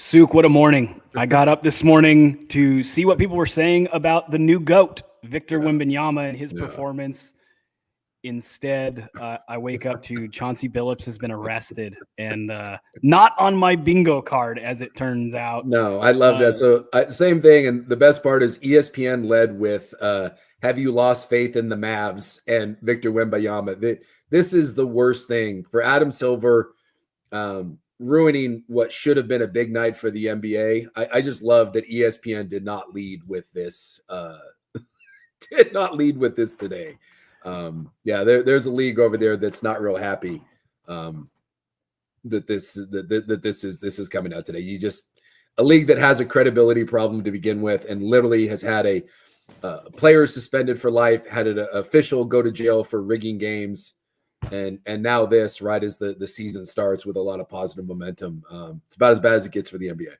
Sook, what a morning. I got up this morning to see what people were saying about the new GOAT, Victor Wembanyama, and his performance. Instead, I wake up to Chauncey Billups has been arrested and not on my bingo card, as it turns out. No, I love that. So same thing. And the best part is ESPN led with have you lost faith in the Mavs and Victor Wembanyama. This is the worst thing for Adam Silver, ruining what should have been a big night for the NBA. I just love that ESPN did not lead with this. Did not lead with this today. There's a league over there that's not real happy that this is coming out today. A league that has a credibility problem to begin with, and literally has had a player suspended for life, had an official go to jail for rigging games, and now this right as the season starts with a lot of positive momentum. It's about as bad as it gets for the NBA.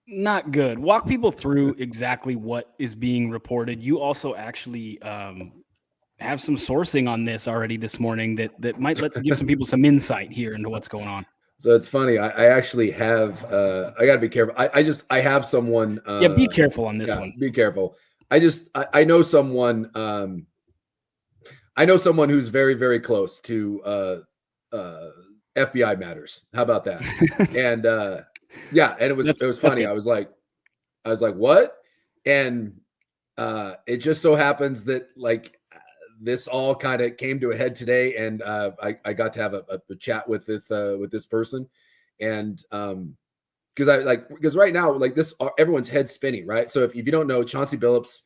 Not good. Walk people through exactly what is being reported. You also actually have some sourcing on this already this morning that might give some people some insight here into what's going on. So it's funny. I actually have. I got to be careful. I have someone. Be careful on this one. Be careful. I know someone. I know someone who's very, very close to FBI matters. How about that? And and it was funny. I was like, what? And it just so happens that this all kind of came to a head today, and I got to have a chat with this person, and because right now this everyone's head spinning, right? So if you don't know, Chauncey Billups,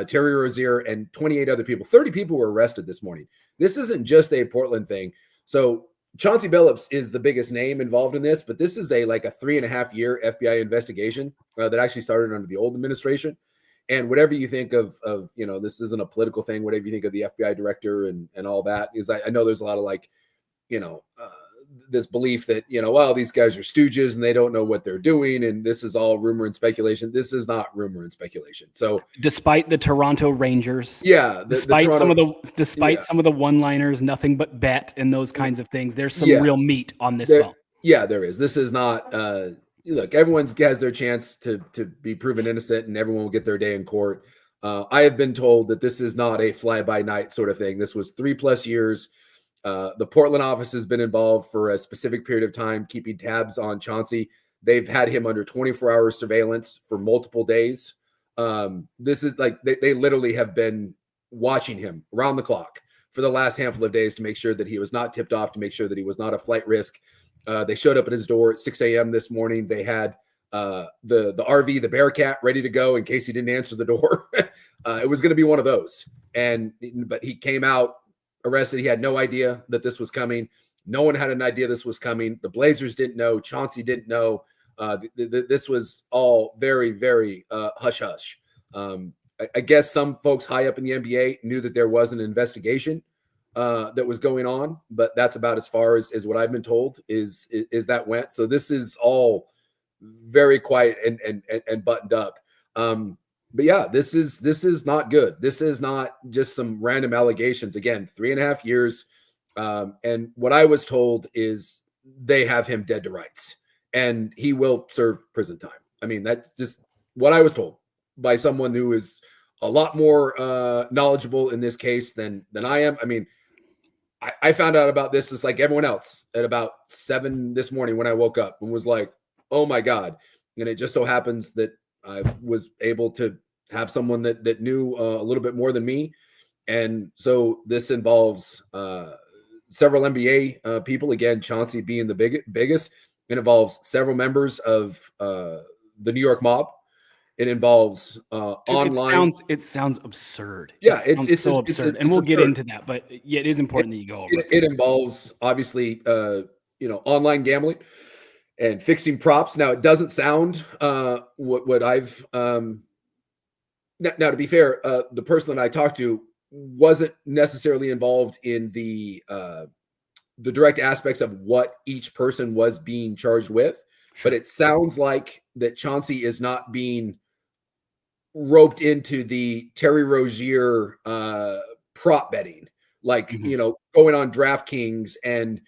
Terry Rozier, and 28 other people, 30 people were arrested this morning. This isn't just a Portland thing. So Chauncey Billups is the biggest name involved in this, but this is a 3.5-year FBI investigation that actually started under the old administration. And whatever you think of this isn't a political thing, whatever you think of the FBI director and all that, is I know there's a lot of this belief that, these guys are stooges and they don't know what they're doing. And this is all rumor and speculation. This is not rumor and speculation. So despite the Toronto Rangers, despite some of the one-liners, nothing but bet and those kinds of things, there's some real meat on this bone. Yeah, there is. This is not, look, everyone has their chance to be proven innocent, and everyone will get their day in court. I have been told that this is not a fly-by-night sort of thing. This was 3+ years. The Portland office has been involved for a specific period of time, keeping tabs on Chauncey. They've had him under 24-hour surveillance for multiple days. This is they literally have been watching him around the clock for the last handful of days to make sure that he was not tipped off, to make sure that he was not a flight risk. They showed up at his door at 6 a.m. this morning. They had the RV, the Bearcat, ready to go in case he didn't answer the door. It was going to be one of those. But he came out arrested. He had no idea that this was coming. No one had an idea this was coming. The Blazers didn't know. Chauncey didn't know. This was all very, very hush-hush. I guess some folks high up in the NBA knew that there was an investigation that was going on, but that's about as far as what I've been told is that went. So this is all very quiet and buttoned up. But yeah, this is not good. This is not just some random allegations. Again, 3.5 years. And what I was told is they have him dead to rights and he will serve prison time. I mean, that's just what I was told by someone who is a lot more knowledgeable in this case than I am. I mean, I found out about this just like everyone else at about 7 this morning when I woke up and was like, oh my God. And it just so happens that I was able to have someone that knew a little bit more than me. And so this involves several NBA people, again, Chauncey being the biggest. It involves several members of the New York mob. It involves online. It sounds absurd. Yeah, it's so absurd. And we'll get into that, but yeah, it is important that you go over it. It involves obviously online gambling and fixing props. Now it doesn't sound what I've now to be fair, the person that I talked to wasn't necessarily involved in the direct aspects of what each person was being charged with. Sure. But it sounds like that Chauncey is not being roped into the Terry Rozier prop betting, like, going on DraftKings and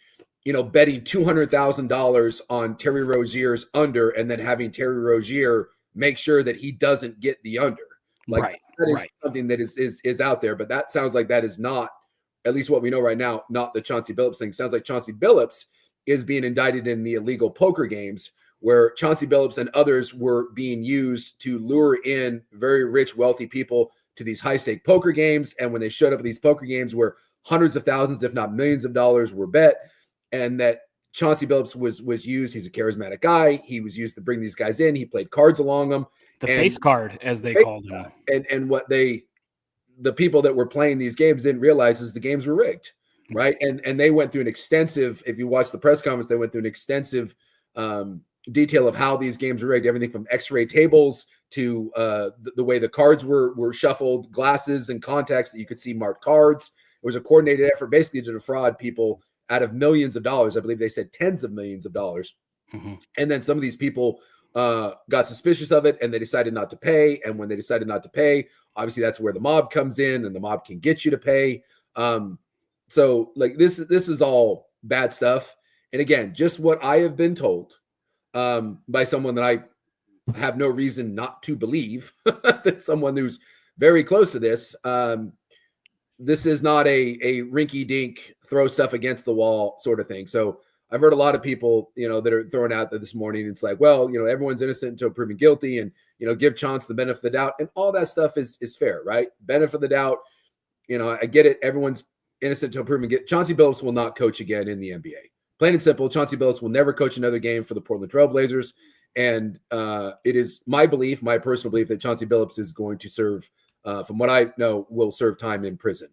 betting $200,000 on Terry Rozier's under and then having Terry Rozier make sure that he doesn't get the under. Like that is something that is out there, but that sounds like that is not, at least what we know right now, not the Chauncey Billups thing. Sounds like Chauncey Billups is being indicted in the illegal poker games where Chauncey Billups and others were being used to lure in very rich, wealthy people to these high-stake poker games. And when they showed up at these poker games where hundreds of thousands, if not millions of dollars were bet, and that Chauncey Billups was used. He's a charismatic guy. He was used to bring these guys in. He played cards along them. The face card, as they called him. And what the people that were playing these games didn't realize is the games were rigged, right? And they went through an extensive, if you watch the press conference, they went through an extensive detail of how these games were rigged, everything from x-ray tables to the way the cards were shuffled, glasses and contacts that you could see marked cards. It was a coordinated effort basically to defraud people out of millions of dollars. I believe they said tens of millions of dollars. Mm-hmm. And then some of these people got suspicious of it and they decided not to pay. And when they decided not to pay, obviously that's where the mob comes in and the mob can get you to pay. So like this is all bad stuff. And again, just what I have been told by someone that I have no reason not to believe, that someone who's very close to this. This is not a rinky-dink throw stuff against the wall sort of thing. So I've heard a lot of people, that are throwing out there this morning. It's like, well, everyone's innocent until proven guilty, and give Chauncey the benefit of the doubt, and all that stuff is fair, right? Benefit of the doubt. I get it. Everyone's innocent until proven guilty. Chauncey Billups will not coach again in the NBA. Plain and simple. Chauncey Billups will never coach another game for the Portland Trail Blazers, and it is my personal belief, that Chauncey Billups is going to serve. From what I know, will serve time in prison.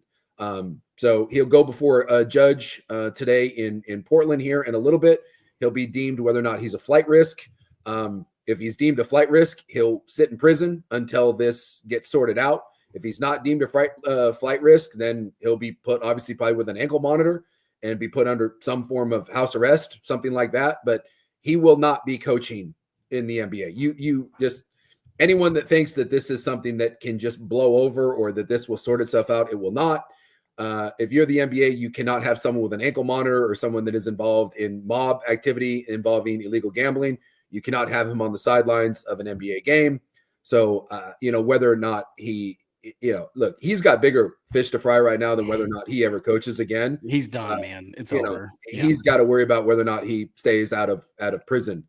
So he'll go before a judge today in Portland here in a little bit. He'll be deemed whether or not he's a flight risk. If he's deemed a flight risk, he'll sit in prison until this gets sorted out. If he's not deemed a flight risk, then he'll be put obviously probably with an ankle monitor and be put under some form of house arrest, something like that. But he will not be coaching in the NBA. You just... Anyone that thinks that this is something that can just blow over or that this will sort itself out, it will not. If you're the NBA, you cannot have someone with an ankle monitor or someone that is involved in mob activity involving illegal gambling. You cannot have him on the sidelines of an NBA game. So, whether or not he, look, he's got bigger fish to fry right now than whether or not he ever coaches again. He's done, man. It's over. He's got to worry about whether or not he stays out of prison.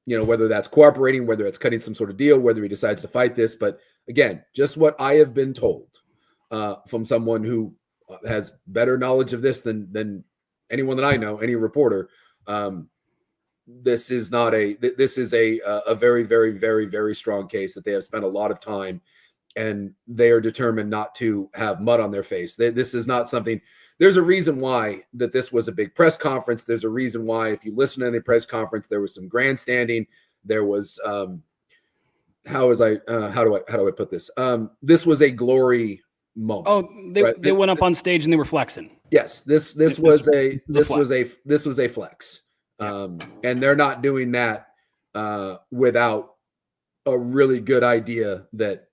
Whether that's cooperating, whether it's cutting some sort of deal, whether he decides to fight this. But again, just what I have been told from someone who has better knowledge of this than anyone that I know, any reporter. This is a very, very, very, very strong case that they have spent a lot of time, and they are determined not to have mud on their face. This is not something. There's a reason why that this was a big press conference. There's a reason why, if you listen to the press conference, there was some grandstanding. There was, how do I put this? This was a glory moment. Oh, they went up on stage and they were flexing. Yes, this was a flex. And they're not doing that without a really good idea that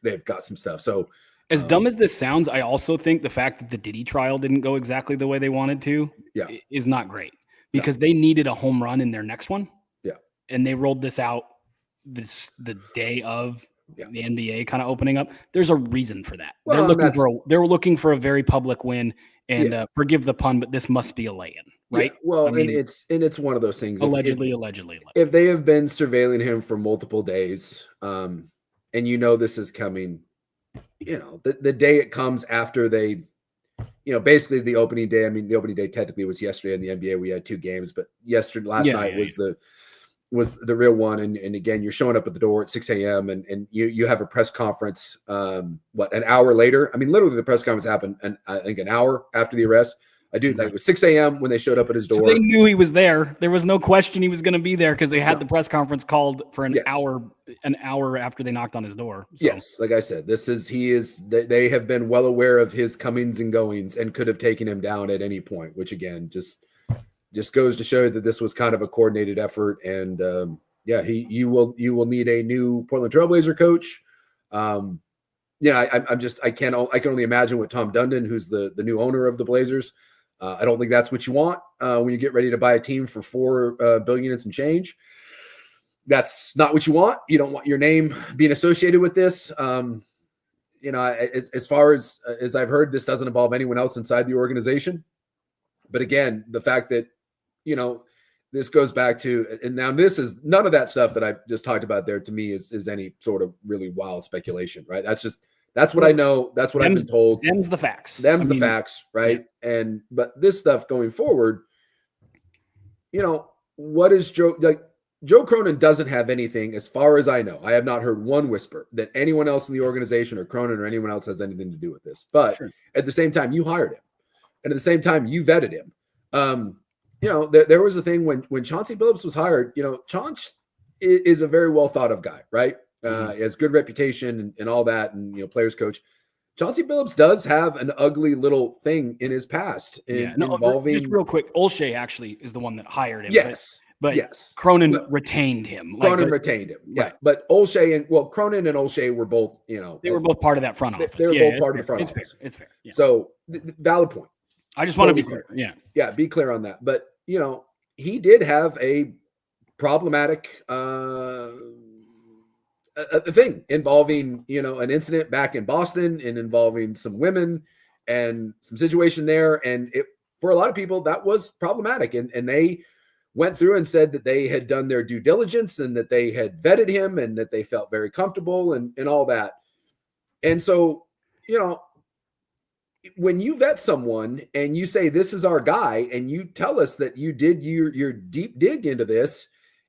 they've got some stuff. So. As dumb as this sounds, I also think the fact that the Diddy trial didn't go exactly the way they wanted to is not great, because they needed a home run in their next one. Yeah. And they rolled this out the day of the NBA kind of opening up. There's a reason for that. Well, they're looking for a very public win, and forgive the pun, but this must be a lay-in, right? Yeah. Well, I mean, it's one of those things. Allegedly. If they have been surveilling him for multiple days, and this is coming, the day it comes after they, basically the opening day. I mean, the opening day technically was yesterday in the NBA. We had two games, but last night was the real one. And again, you're showing up at the door at 6 a.m. and you have a press conference, an hour later? I mean, literally the press conference happened, I think an hour after the arrest. It was 6 a.m. when they showed up at his door. So they knew he was there. There was no question he was going to be there, because they had the press conference called for an hour after they knocked on his door. So. Yes, like I said, they have been well aware of his comings and goings and could have taken him down at any point, which again just goes to show that this was kind of a coordinated effort. And you will need a new Portland Trailblazer coach. I can only imagine what Tom Dundon, who's the new owner of the Blazers, I don't think that's what you want when you get ready to buy a team for $4 billion and some change. That's not what you want. You don't want your name being associated with this. As far as I've heard, this doesn't involve anyone else inside the organization. But again, the fact that, this goes back to, and now this is none of that stuff that I just talked about there to me is any sort of really wild speculation, right? That's what I know. That's what I've been told. Them's the facts. The facts, right? Yeah. But this stuff going forward, what is Joe Cronin doesn't have anything, as far as I know. I have not heard one whisper that anyone else in the organization or Cronin or anyone else has anything to do with this. But at the same time, you hired him. And at the same time, you vetted him. There was a thing when Chauncey Billups was hired, Chaunce is a very well thought of guy, right? He has good reputation and all that, and players coach. Chauncey Billups does have an ugly little thing in his past involving. Just real quick, Olshey actually is the one that hired him. Yes. But Cronin retained him. Cronin retained him. Yeah. Right. But Olshey Cronin and Olshey were both, they were both part of that front office. They were both part of the front office. It's fair. Yeah. So valid point. I just want to be clear. Yeah. Yeah. Be clear on that. But, he did have a problematic a thing involving, an incident back in Boston and involving some women and some situation there. And for a lot of people, that was problematic. And they went through and said that they had done their due diligence and that they had vetted him and that they felt very comfortable and all that. And so, when you vet someone and you say, this is our guy, and you tell us that you did your deep dig into this,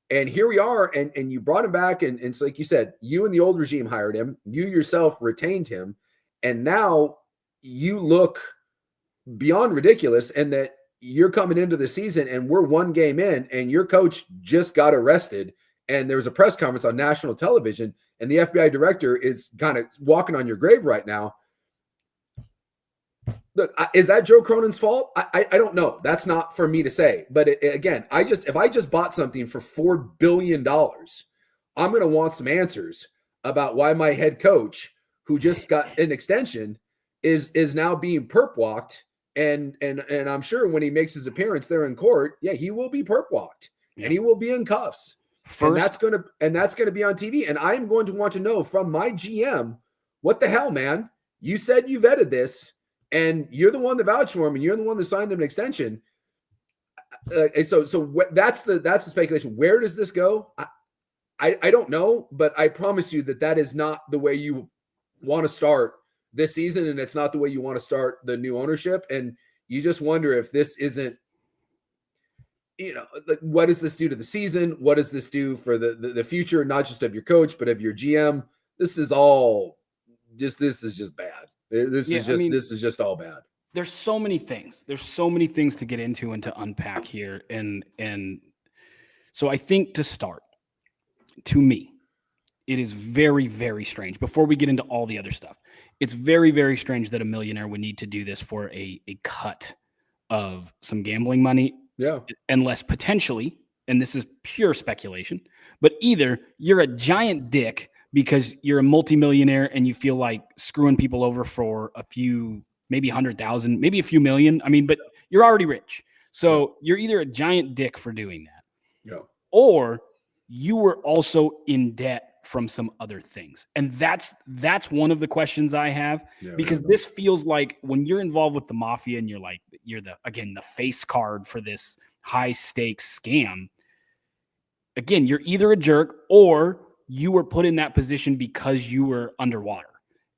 and here we are, and you brought him back, and so like you said, you and the old regime hired him, you yourself retained him, and now you look beyond ridiculous, and that you're coming into the season and we're one game in and your coach just got arrested and there was a press conference on national television and the FBI director is kind of walking on your grave right now. Look, is that Joe Cronin's fault? I don't know. That's not for me to say. But again, if I just bought something for $4 billion, I'm going to want some answers about why my head coach, who just got an extension, is now being perp walked. And I'm sure when he makes his appearance there in court, he will be perp walked and he will be in cuffs. And that's going to be on TV. And I'm going to want to know from my GM, what the hell, man? You said you vetted this. And you're the one that vouched for him, and you're the one that signed him an extension. So that's the speculation. Where does this go? I don't know, but I promise you that is not the way you want to start this season, and it's not the way you want to start the new ownership. And you just wonder if this isn't, what does this do to the season? What does this do for the future, not just of your coach, but of your GM? This is just bad. This is just all bad. There's so many things. There's so many things to get into and to unpack here. And so I think to start, to me, it is very, very strange. Before we get into all the other stuff, it's very, very strange that a millionaire would need to do this for a cut of some gambling money. Yeah. Unless potentially, and this is pure speculation, but either you're a giant dick because you're a multimillionaire and you feel like screwing people over for a few, maybe 100,000, maybe a few million. I mean, but you're already rich. So you're either a giant dick for doing that, or you were also in debt from some other things. And that's one of the questions I have, because this feels like when you're involved with the mafia and you're the face card for this high stakes scam. Again, you're either a jerk or you were put in that position because you were underwater.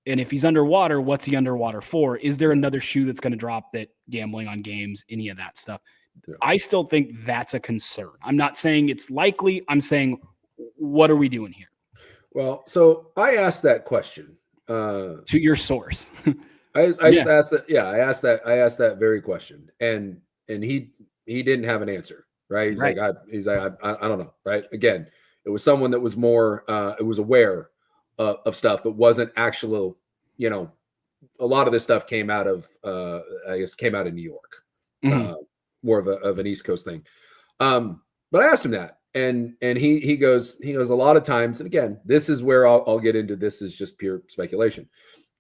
And if he's underwater, what's he underwater for? Is there another shoe that's going to drop, that gambling on games, any of that stuff? Yeah. I still think that's a concern. I'm not saying it's likely. I'm saying, what are we doing here? Well, so I asked that question to your source. I just asked that. Yeah, I asked that very question, and he didn't have an answer. Right? He's like, I don't know. Right? Again, it was someone that was more, it was aware of stuff, but wasn't actual, a lot of this stuff came out of, came out of New York, more of an East Coast thing. But I asked him that, and he goes, a lot of times, and again, this is where I'll get into, this is just pure speculation.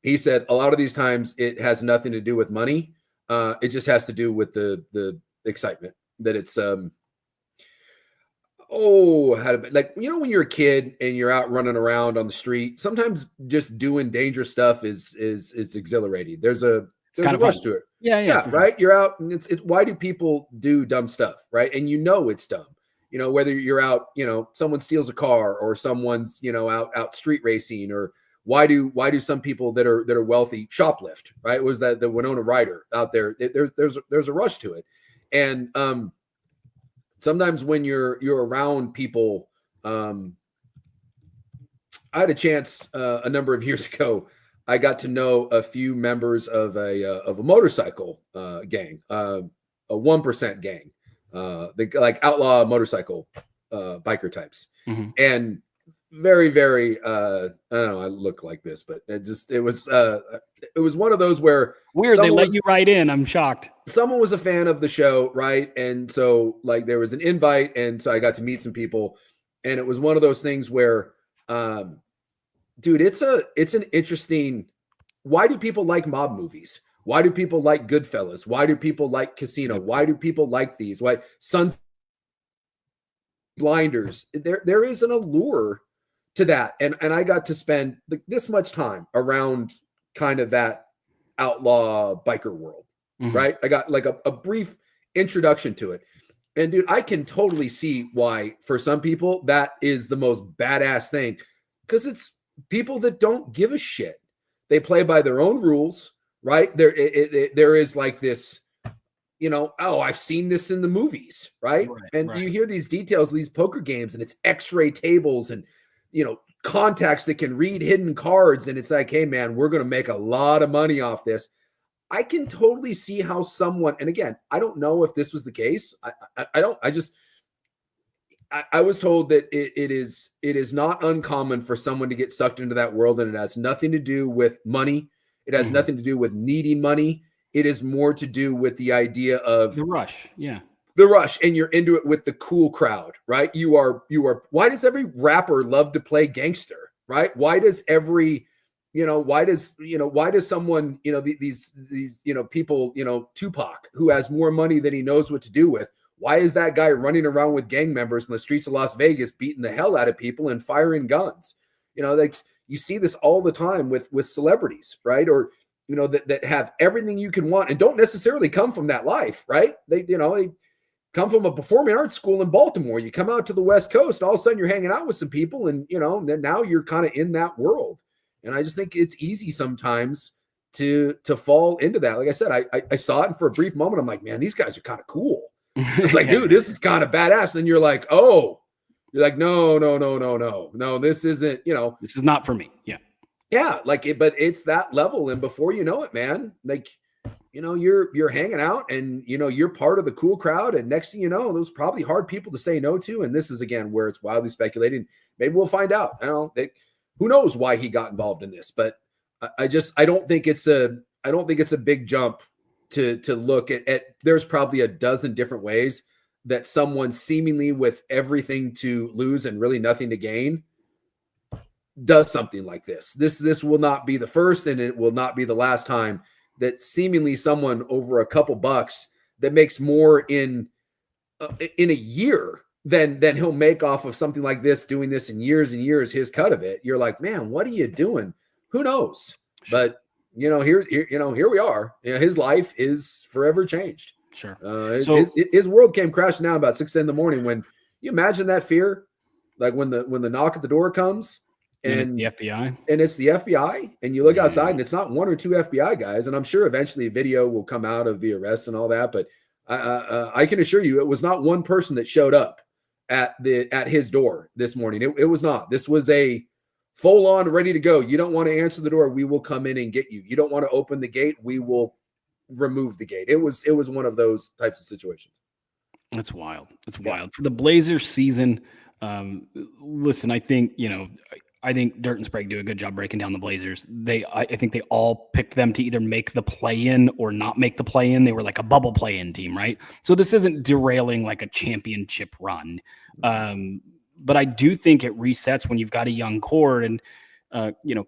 He said a lot of these times it has nothing to do with money. It just has to do with the excitement that it's like, when you're a kid and you're out running around on the street, sometimes just doing dangerous stuff is exhilarating. There's a rush to it. Yeah, right. Sure. You're out, and it's why do people do dumb stuff, right? And it's dumb. Whether you're out, someone steals a car, or someone's out street racing, or why do some people that are wealthy shoplift, right? Was that the Winona Ryder out there? There's a rush to it, and sometimes when you're around people, I had a chance a number of years ago. I got to know a few members of a motorcycle gang, a 1% gang, like outlaw motorcycle biker types, and very, very. I don't know. I look like this, but it was one of those where weird. They let you right in. I'm shocked. Someone was a fan of the show, right? And so, like, there was an invite, and so I got to meet some people, and it was one of those things where, dude, it's an interesting. Why do people like mob movies? Why do people like Goodfellas? Why do people like Casino? Why do people like these? Why Sons Blinders? There is an allure to that, and I got to spend this much time around kind of that outlaw biker world, right? I got like a brief introduction to it, and dude, I can totally see why for some people that is the most badass thing, because it's people that don't give a shit. They play by their own rules, right? There is like this, I've seen this in the movies, right? And you hear these details, these poker games, and it's X-ray tables and contacts that can read hidden cards, and it's like, hey man, we're going to make a lot of money off this. I can totally see how someone, and again, I don't know if this was the case. I was told that it is not uncommon for someone to get sucked into that world, and it has nothing to do with money. It has nothing to do with needing money. It is more to do with the idea of the rush. Yeah. The rush, and you're into it with the cool crowd, right? You are. Why does every rapper love to play gangster, right? Why does someone, these people, Tupac, who has more money than he knows what to do with, why is that guy running around with gang members in the streets of Las Vegas, beating the hell out of people and firing guns? Like you see this all the time with celebrities, right? Or, that have everything you can want and don't necessarily come from that life, right? They come from a performing arts school in Baltimore. You come out to the West Coast, all of a sudden you're hanging out with some people, and then now you're kind of in that world. And I just think it's easy sometimes to fall into that. Like I said, I saw it, and for a brief moment, I'm like, man, these guys are kind of cool. It's like, dude, this is kind of badass. And then you're like, no, this isn't, this is not for me. Yeah. Yeah. But it's that level. And before you know it, man, like, you're hanging out, and, you're part of the cool crowd. And next thing you know, those probably hard people to say no to. And this is, again, where it's wildly speculating. Maybe we'll find out. Who knows why he got involved in this, but I don't think it's a big jump to look at. There's probably a dozen different ways that someone seemingly with everything to lose and really nothing to gain does something like this. This will not be the first, and it will not be the last time that seemingly someone over a couple bucks that makes more in a year than he'll make off of something like this, doing this in years and years, his cut of it. You're like, man, what are you doing? Who knows? Sure. But here we are. His life is forever changed. Sure. His world came crashing down about 6 a.m. When you imagine that fear, like when the knock at the door comes, and it's the FBI, and you look outside, and it's not one or two FBI guys. And I'm sure eventually video will come out of the arrest and all that. But I can assure you, it was not one person that showed up at his door this morning. It was not. This was a full on ready to go. You don't want to answer the door, we will come in and get you. You don't want to open the gate, we will remove the gate. It was one of those types of situations. That's wild. It's wild for the Blazers season. Listen, I think Dirt and Sprague do a good job breaking down the Blazers. I think they all picked them to either make the play-in or not make the play-in. They were like a bubble play-in team, right? So this isn't derailing like a championship run. But I do think it resets when you've got a young core. And,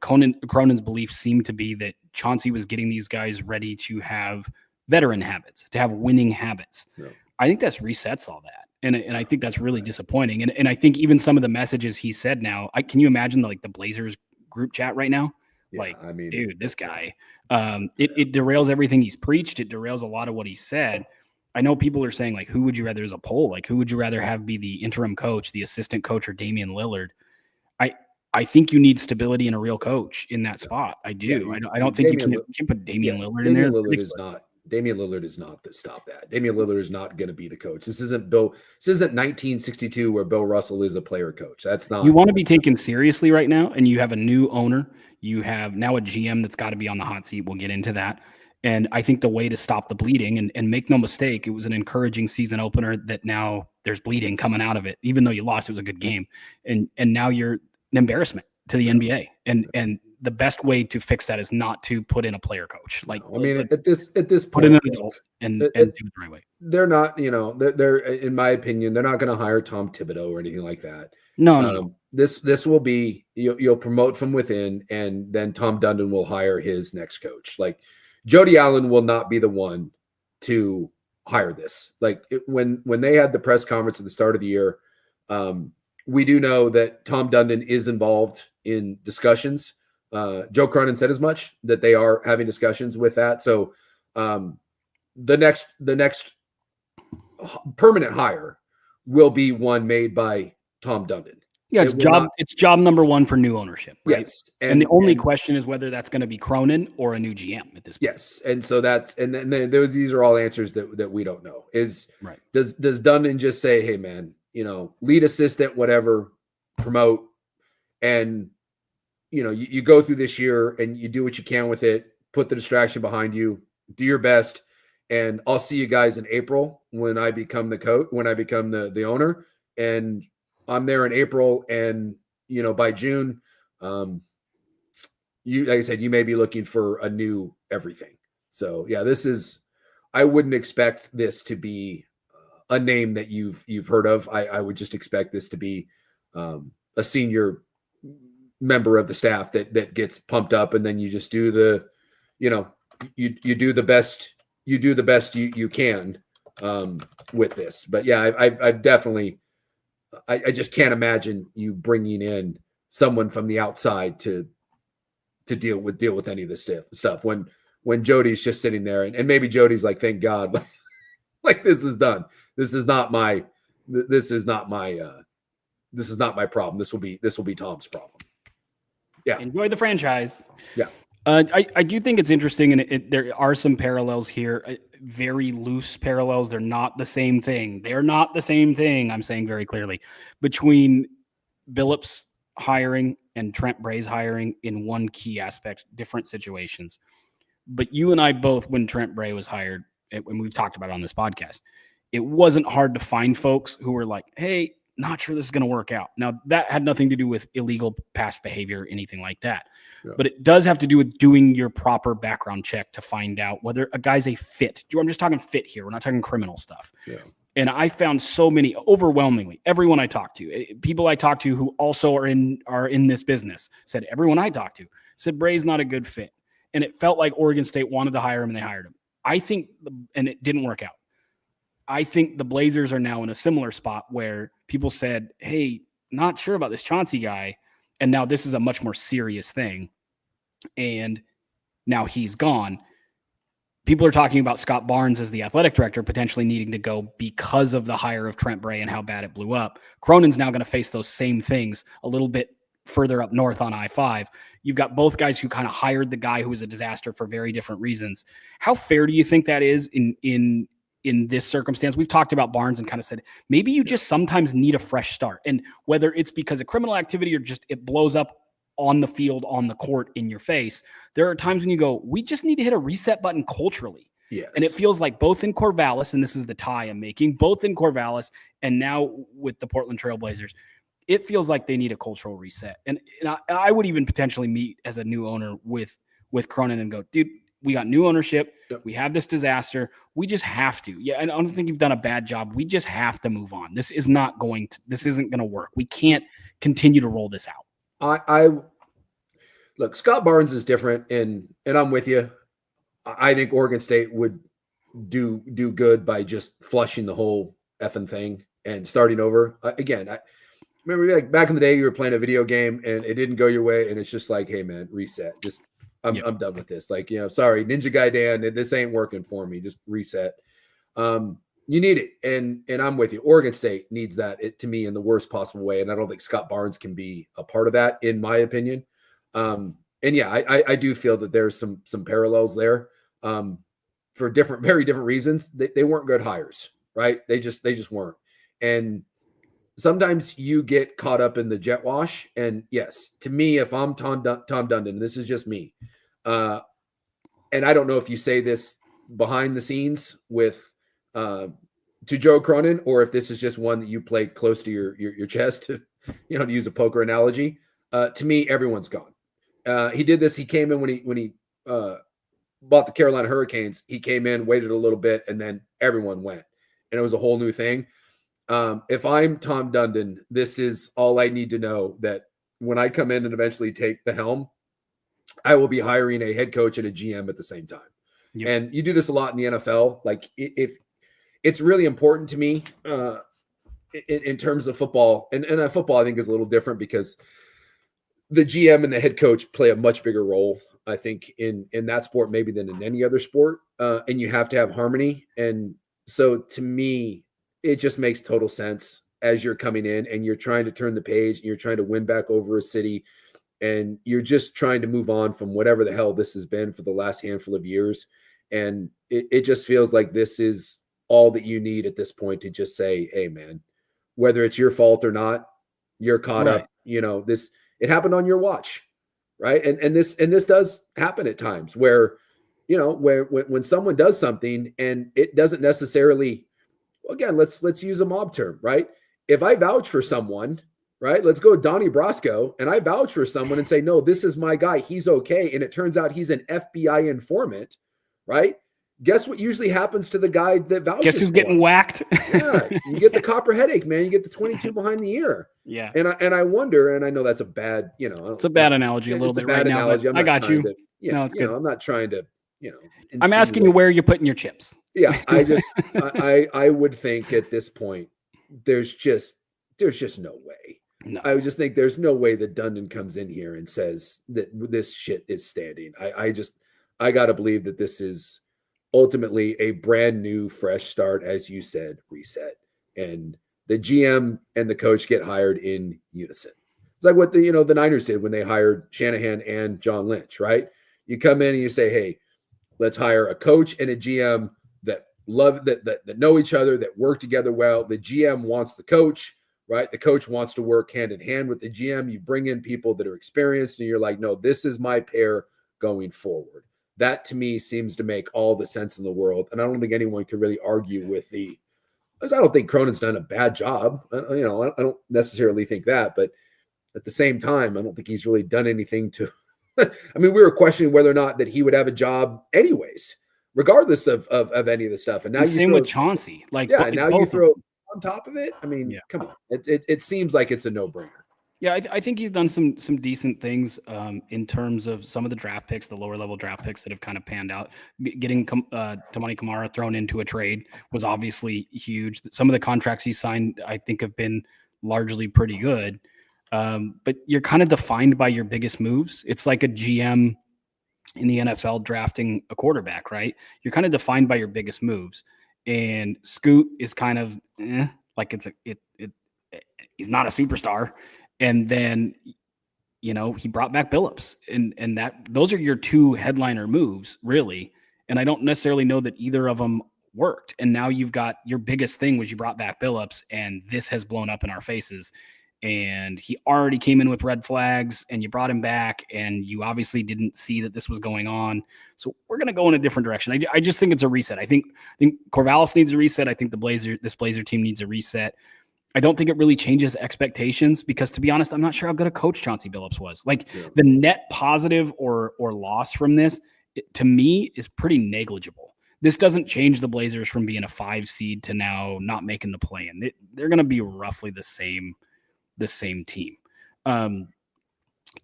Cronin's belief seemed to be that Chauncey was getting these guys ready to have veteran habits, to have winning habits. Yeah. I think that's resets all that. And I think that's really disappointing. And I think even some of the messages he said now, can you imagine the Blazers group chat right now? Yeah, I mean, dude, this guy, it derails everything he's preached. It derails a lot of what he said. I know people are saying, like, who would you rather, as a poll, like, who would you rather have be the interim coach, the assistant coach, or Damian Lillard? I think you need stability in a real coach in that spot. I do. Yeah, I don't think you can put Damian Lillard in there. Damian Lillard is not to stop that. Damian Lillard is not going to be the coach. This isn't 1962 where Bill Russell is a player coach. That's not. You want to be taken seriously right now, and you have a new owner. You have now a GM that's got to be on the hot seat. We'll get into that. And I think the way to stop the bleeding, and make no mistake, it was an encouraging season opener that now there's bleeding coming out of it. Even though you lost, it was a good game. And now you're an embarrassment to the NBA. And the best way to fix that is not to put in a player coach. At this put point, in an adult and do it the right way. They're not, they're in my opinion, they're not going to hire Tom Thibodeau or anything like that. No. This will be, you'll promote from within, and then Tom Dundon will hire his next coach. Like, Jody Allen will not be the one to hire this. When they had the press conference at the start of the year, we do know that Tom Dundon is involved in discussions. Joe Cronin said as much, that they are having discussions with that. So the next permanent hire will be one made by Tom Dundon. Yeah, it's job number one for new ownership, right? Yes. And the only question is whether that's going to be Cronin or a new GM at this point. Yes. And so these are all answers that we don't know. Does Dundon just say, hey man, lead assistant, whatever, promote, and you go through this year and you do what you can with it, put the distraction behind you, do your best, and I'll see you guys in April when I become the coach, when I become the owner, and I'm there in April, and by June, like I said, you may be looking for a new everything. So yeah, I wouldn't expect this to be a name that you've heard of. I would just expect this to be a senior member of the staff that gets pumped up, and then you just do you do the best you can with this. But yeah, I've definitely, I just can't imagine you bringing in someone from the outside to deal with any of this stuff when Jody's just sitting there, and maybe Jody's like, thank God, like this is done. This is not my problem. This will be Tom's problem. Yeah. Enjoy the franchise. Yeah. I do think it's interesting, and there are some parallels here, very loose parallels. They're not the same thing. I'm saying very clearly, between Billups hiring and Trent Bray's hiring in one key aspect, different situations. But you and I both, when Trent Bray was hired, and we've talked about it on this podcast, it wasn't hard to find folks who were like, hey, not sure this is going to work out. Now, that had nothing to do with illegal past behavior or anything like that. Yeah. But it does have to do with doing your proper background check to find out whether a guy's a fit. I'm just talking fit here. We're not talking criminal stuff. Yeah. And I found so many, overwhelmingly, everyone I talked to, people I talked to who also are in this business, said everyone I talked to said Bray's not a good fit. And it felt like Oregon State wanted to hire him, and they hired him. I think, and it didn't work out. I think the Blazers are now in a similar spot where people said, hey, not sure about this Chauncey guy. And now this is a much more serious thing. And now he's gone. People are talking about Scott Barnes as the athletic director potentially needing to go because of the hire of Trent Bray and how bad it blew up. Cronin's now going to face those same things a little bit further up north on I-5. You've got both guys who kind of hired the guy who was a disaster for very different reasons. How fair do you think that is in this circumstance? We've talked about Barnes and kind of said, maybe you just sometimes need a fresh start. And whether it's because of criminal activity or just it blows up on the field, on the court, in your face, there are times when you go, we just need to hit a reset button culturally. Yes. And it feels like both in Corvallis, and this is the tie I'm making, both in Corvallis and now with the Portland Trail Blazers, it feels like they need a cultural reset. And I would even potentially meet as a new owner with Cronin and go, dude, we got new ownership. Yep. We have this disaster. We just have to. Yeah, I don't think you've done a bad job. We just have to move on. This isn't going to work. We can't continue to roll this out. I look, Scott Barnes is different, and I'm with you. I think Oregon State would do good by just flushing the whole effing thing and starting over. Again, I remember like back in the day, you were playing a video game and it didn't go your way, and it's just like, hey man, reset. Just I'm done with this. Like, sorry, Ninja Gaiden, this ain't working for me. Just reset. You need it, and I'm with you. Oregon State needs that, to me, in the worst possible way, and I don't think Scott Barnes can be a part of that, in my opinion. And yeah, I do feel that there's some parallels there, for very different reasons. They weren't good hires, right? They just weren't. And sometimes you get caught up in the jet wash. And yes, to me, if I'm Tom Dundon, this is just me, and I don't know if you say this behind the scenes with to Joe Cronin, or if this is just one that you play close to your chest, to use a poker analogy. To me, everyone's gone. He did this. He came in when he bought the Carolina Hurricanes. He came in, waited a little bit, and then everyone went, and it was a whole new thing. If I'm Tom Dundon, this is all I need to know, that when I come in and eventually take the helm, I will be hiring a head coach and a GM at the same time. Yep. And you do this a lot in the NFL. Like, if it's really important to me in terms of football, and football I think is a little different because the GM and the head coach play a much bigger role, I think, in that sport maybe than in any other sport. And you have to have harmony. And so to me, it just makes total sense as you're coming in and you're trying to turn the page and you're trying to win back over a city, and you're just trying to move on from whatever the hell this has been for the last handful of years. And it just feels like this is all that you need at this point to just say, hey man, whether it's your fault or not, you're caught up. It happened on your watch, right? And this does happen at times where, when someone does something and it doesn't necessarily, again, let's use a mob term, right? If I vouch for someone, right, let's go Donnie Brasco, and I vouch for someone and say, no, this is my guy, he's okay, and it turns out he's an FBI informant, right? Guess what usually happens to the guy that vouches? Guess who's getting whacked? Yeah, you get the copper headache, man. You get the 22 behind the ear. Yeah, and I wonder, and I know that's a bad, it's a bad analogy, a little bit right now. I got you. No, it's good. I'm not trying to, I'm asking you where you're putting your chips. Yeah, I would think at this point, there's just no way. No. I would just think there's no way that Dundon comes in here and says that this shit is standing. I got to believe that this is ultimately a brand new, fresh start, as you said, reset. And the GM and the coach get hired in unison. It's like what the Niners did when they hired Shanahan and John Lynch, right? You come in and you say, hey, let's hire a coach and a GM that know each other, that work together well. The GM wants the coach, right? The coach wants to work hand in hand with the GM. You bring in people that are experienced, and you're like, no, this is my pair going forward. That to me seems to make all the sense in the world. And I don't think anyone could really argue with because I don't think Cronin's done a bad job. I don't necessarily think that, but at the same time, I don't think he's really done anything to, I mean, we were questioning whether or not that he would have a job anyways, regardless of any of the stuff. And now same with Chauncey. Now you throw on top of it. I mean, come on. It seems like it's a no-brainer. Yeah, I think he's done some decent things in terms of some of the draft picks, the lower level draft picks that have kind of panned out. Getting Tamani Kamara thrown into a trade was obviously huge. Some of the contracts he signed, I think, have been largely pretty good. But you're kind of defined by your biggest moves. It's like a GM in the NFL drafting a quarterback, right? You're kind of defined by your biggest moves. And Scoot is kind of like he's not a superstar. And then, he brought back Billups, and those are your two headliner moves, really. And I don't necessarily know that either of them worked. And now you've got your biggest thing was you brought back Billups, and this has blown up in our faces. And he already came in with red flags, and you brought him back, and you obviously didn't see that this was going on. So we're going to go in a different direction. I just think it's a reset. I think Corvallis needs a reset. I think this Blazer team needs a reset. I don't think it really changes expectations because, to be honest, I'm not sure how good a coach Chauncey Billups was. The net positive or loss from this, to me, is pretty negligible. This doesn't change the Blazers from being a 5 seed to now not making the play-in. They're going to be roughly the same team.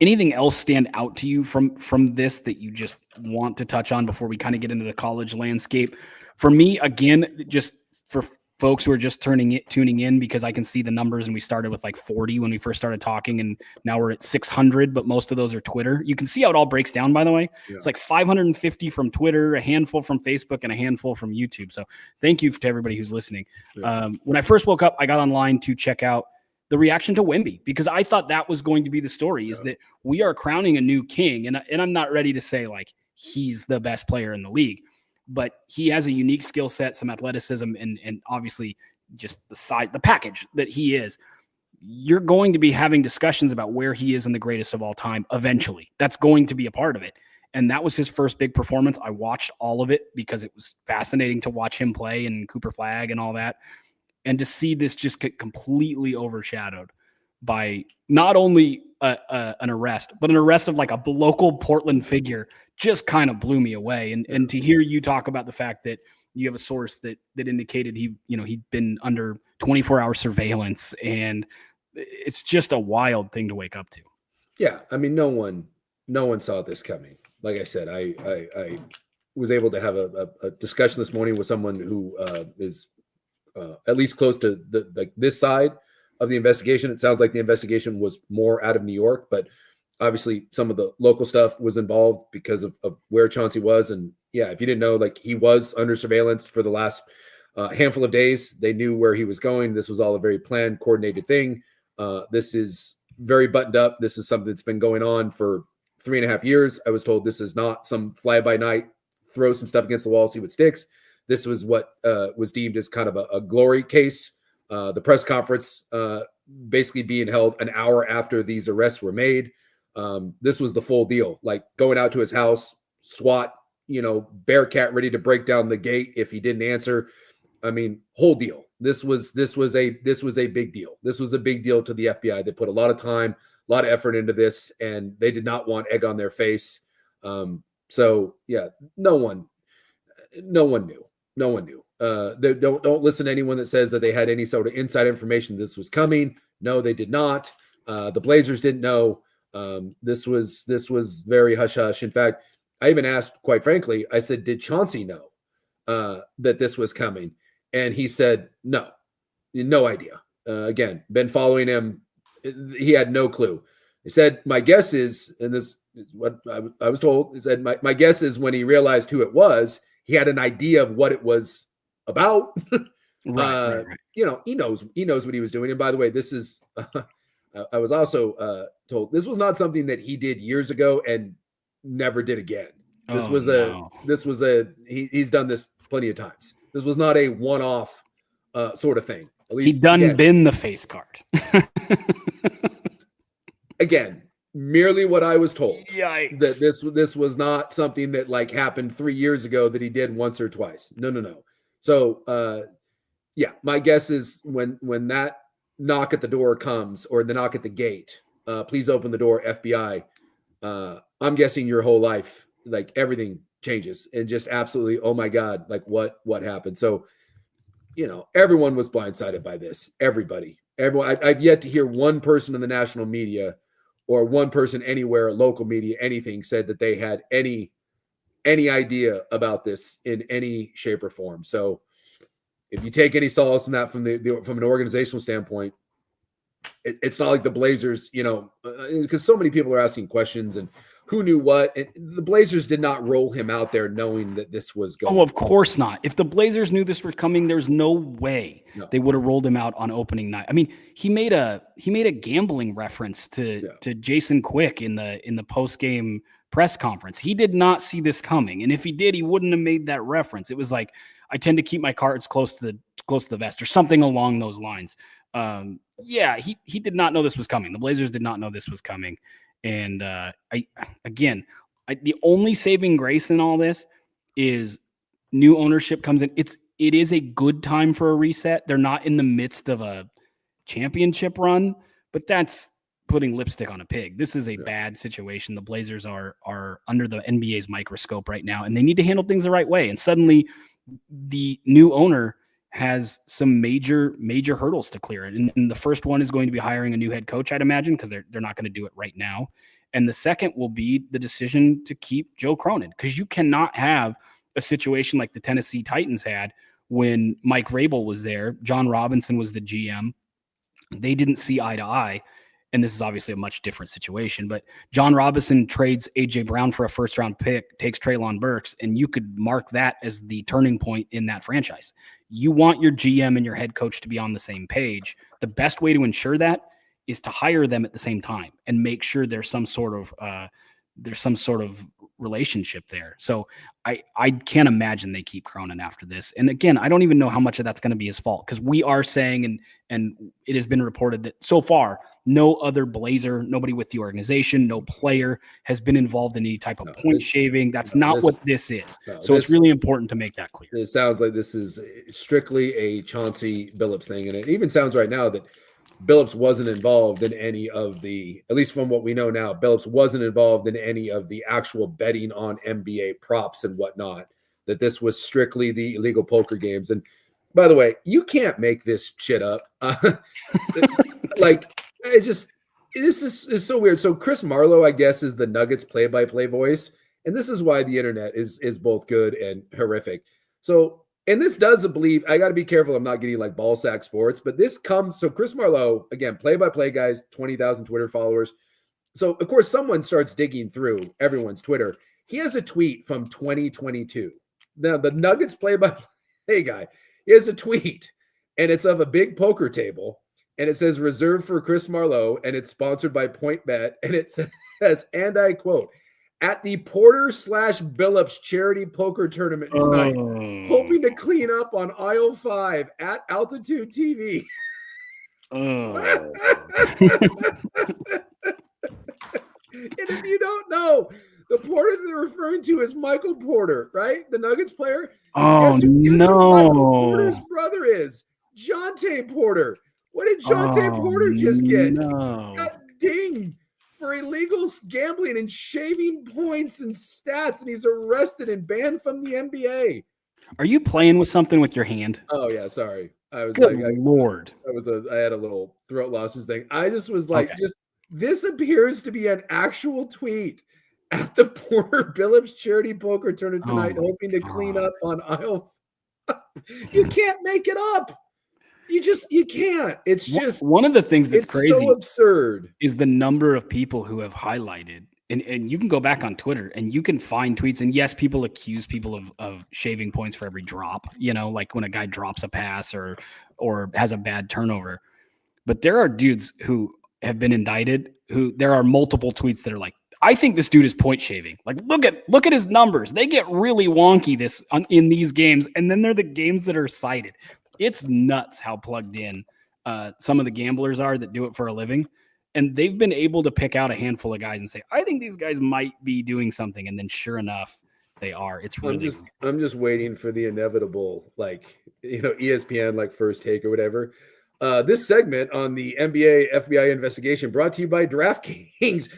Anything else stand out to you from this that you just want to touch on before we kind of get into the college landscape? For me, again, just for folks who are just tuning in, because I can see the numbers, and we started with like 40 when we first started talking, and now we're at 600, but most of those are Twitter. You can see how it all breaks down, by the way. Yeah. It's like 550 from Twitter, a handful from Facebook, and a handful from YouTube. So thank you to everybody who's listening. Yeah. When I first woke up, I got online to check out the reaction to Wemby, because I thought that was going to be the story, is that we are crowning a new king. And I'm not ready to say like he's the best player in the league, but he has a unique skill set, some athleticism, and obviously just the size, the package that he is. You're going to be having discussions about where he is in the greatest of all time eventually. That's going to be a part of it. And that was his first big performance. I watched all of it because it was fascinating to watch him play and Cooper Flag and all that. And to see this just get completely overshadowed by not only an arrest, but an arrest of like a local Portland figure just kind of blew me away. And to hear you talk about the fact that you have a source that indicated he'd been under 24-hour surveillance, and it's just a wild thing to wake up to. Yeah. I mean, no one saw this coming. Like I said, I was able to have a discussion this morning with someone who is at least close to this side of the investigation. It sounds like the investigation was more out of New York, but obviously some of the local stuff was involved because of where Chauncey was. And yeah, if you didn't know, like, he was under surveillance for the last handful of days. They knew where he was going. This was all a very planned, coordinated thing. This is very buttoned up. This is something that's been going on for 3.5 years. I was told this is not some fly by night, throw some stuff against the wall, see what sticks. This was what was deemed as kind of a glory case. The press conference basically being held an hour after these arrests were made. This was the full deal, like going out to his house, SWAT, Bearcat ready to break down the gate if he didn't answer. I mean, whole deal. This was a big deal. This was a big deal to the FBI. They put a lot of time, a lot of effort into this, and they did not want egg on their face. So yeah, no one knew. No one knew. They don't listen to anyone that says that they had any sort of inside information this was coming. No, they did not. The Blazers didn't know. This was very hush hush. In fact, I even asked, quite frankly, I said, did Chauncey know that this was coming? And he said, no idea. Again, been following him. He had no clue. He said, my guess is, and this is what I was told, he said, my guess is when he realized who it was, he had an idea of what it was about. Right. He knows what he was doing. And by the way, this is, I was also told this was not something that he did years ago and never did again. He's done this plenty of times. This was not a one-off sort of thing. At least been the face card. Again, merely what I was told. Yikes. That this was not something that like happened 3 years ago that he did once or twice. No. So yeah, my guess is when that knock at the door comes, or the knock at the gate, please open the door, FBI. I'm guessing your whole life, like, everything changes and just absolutely, oh my God, like what happened? So, everyone was blindsided by this. Everyone. I've yet to hear one person in the national media or one person anywhere, local media, anything, said that they had any idea about this in any shape or form. So if you take any solace in that from an organizational standpoint, it's not like the Blazers, because so many people are asking questions and who knew what. And the Blazers did not roll him out there knowing that this was going. Oh, of course not. If the Blazers knew this was coming, there's no way they would have rolled him out on opening night. I mean, he made a gambling reference to Jason Quick in the post-game press conference. He did not see this coming, and if he did, he wouldn't have made that reference. It was like, I tend to keep my cards close to the vest, or something along those lines. He did not know this was coming. The Blazers did not know this was coming. And the only saving grace in all this is new ownership comes in. It is a good time for a reset. They're not in the midst of a championship run, but that's putting lipstick on a pig. This is a bad situation. The Blazers are under the NBA's microscope right now, and they need to handle things the right way. And suddenly the new owner has some major hurdles to clear. And the first one is going to be hiring a new head coach, I'd imagine, because they're not going to do it right now. And the second will be the decision to keep Joe Cronin, because you cannot have a situation like the Tennessee Titans had when Mike Vrabel was there. John Robinson was the GM. They didn't see eye to eye. And this is obviously a much different situation, but John Robinson trades A.J. Brown for a first-round pick, takes Treylon Burks, and you could mark that as the turning point in that franchise. You want your GM and your head coach to be on the same page. The best way to ensure that is to hire them at the same time and make sure there's some sort of relationship there. So I can't imagine they keep Cronin after this. And again, I don't even know how much of that's going to be his fault, because we are saying, and it has been reported that so far, no other Blazer, nobody with the organization, no player has been involved in any type of point shaving. That's not what this is. So it's really important to make that clear. It sounds like this is strictly a Chauncey Billups thing. And it even sounds right now that Billups wasn't involved in any of the, at least from what we know now, Billups wasn't involved in any of the actual betting on NBA props and whatnot, that this was strictly the illegal poker games. And by the way, you can't make this shit up. This is so weird. So Chris Marlowe, I guess, is the Nuggets play-by-play voice. And this is why the internet is both good and horrific. So, and this does believe, I got to be careful I'm not getting like ball sack sports, but this comes, so Chris Marlowe, again, play-by-play guys, 20,000 Twitter followers. So, of course, someone starts digging through everyone's Twitter. He has a tweet from 2022. Now, the Nuggets play-by-play guy, he has a tweet, and it's of a big poker table, and it says reserved for Chris Marlowe, and it's sponsored by Point Bet, and it says, and I quote, at the Porter/Billups charity poker tournament tonight, hoping to clean up on aisle 5 at Altitude TV. And if you don't know, the Porter they're referring to is Michael Porter, right? The Nuggets player. Oh, guess who no. Michael Porter's brother is? Jonte Porter. What did Jonte Porter just get? No. Got dinged for illegal gambling and shaving points and stats, and he's arrested and banned from the NBA. Are you playing with something with your hand? Oh yeah, sorry. I was Good Lord. I had a little throat losses thing. I just was like, this appears to be an actual tweet at the Porter Billups charity poker tournament tonight, hoping to clean up on aisle. You can't make it up. You can't. It's just one of the things that's crazy, so absurd, is the number of people who have highlighted, and you can go back on Twitter and you can find tweets. And yes, people accuse people of shaving points for every drop, like when a guy drops a pass or has a bad turnover. But there are dudes who have been indicted who there are multiple tweets that are like, I think this dude is point shaving. Like, look at his numbers. They get really wonky in these games. And then they're the games that are cited. It's nuts how plugged in some of the gamblers are that do it for a living. And they've been able to pick out a handful of guys and say, I think these guys might be doing something. And then sure enough, they are. It's really I'm just waiting for the inevitable, ESPN, like First Take or whatever. This segment on the NBA FBI investigation brought to you by DraftKings.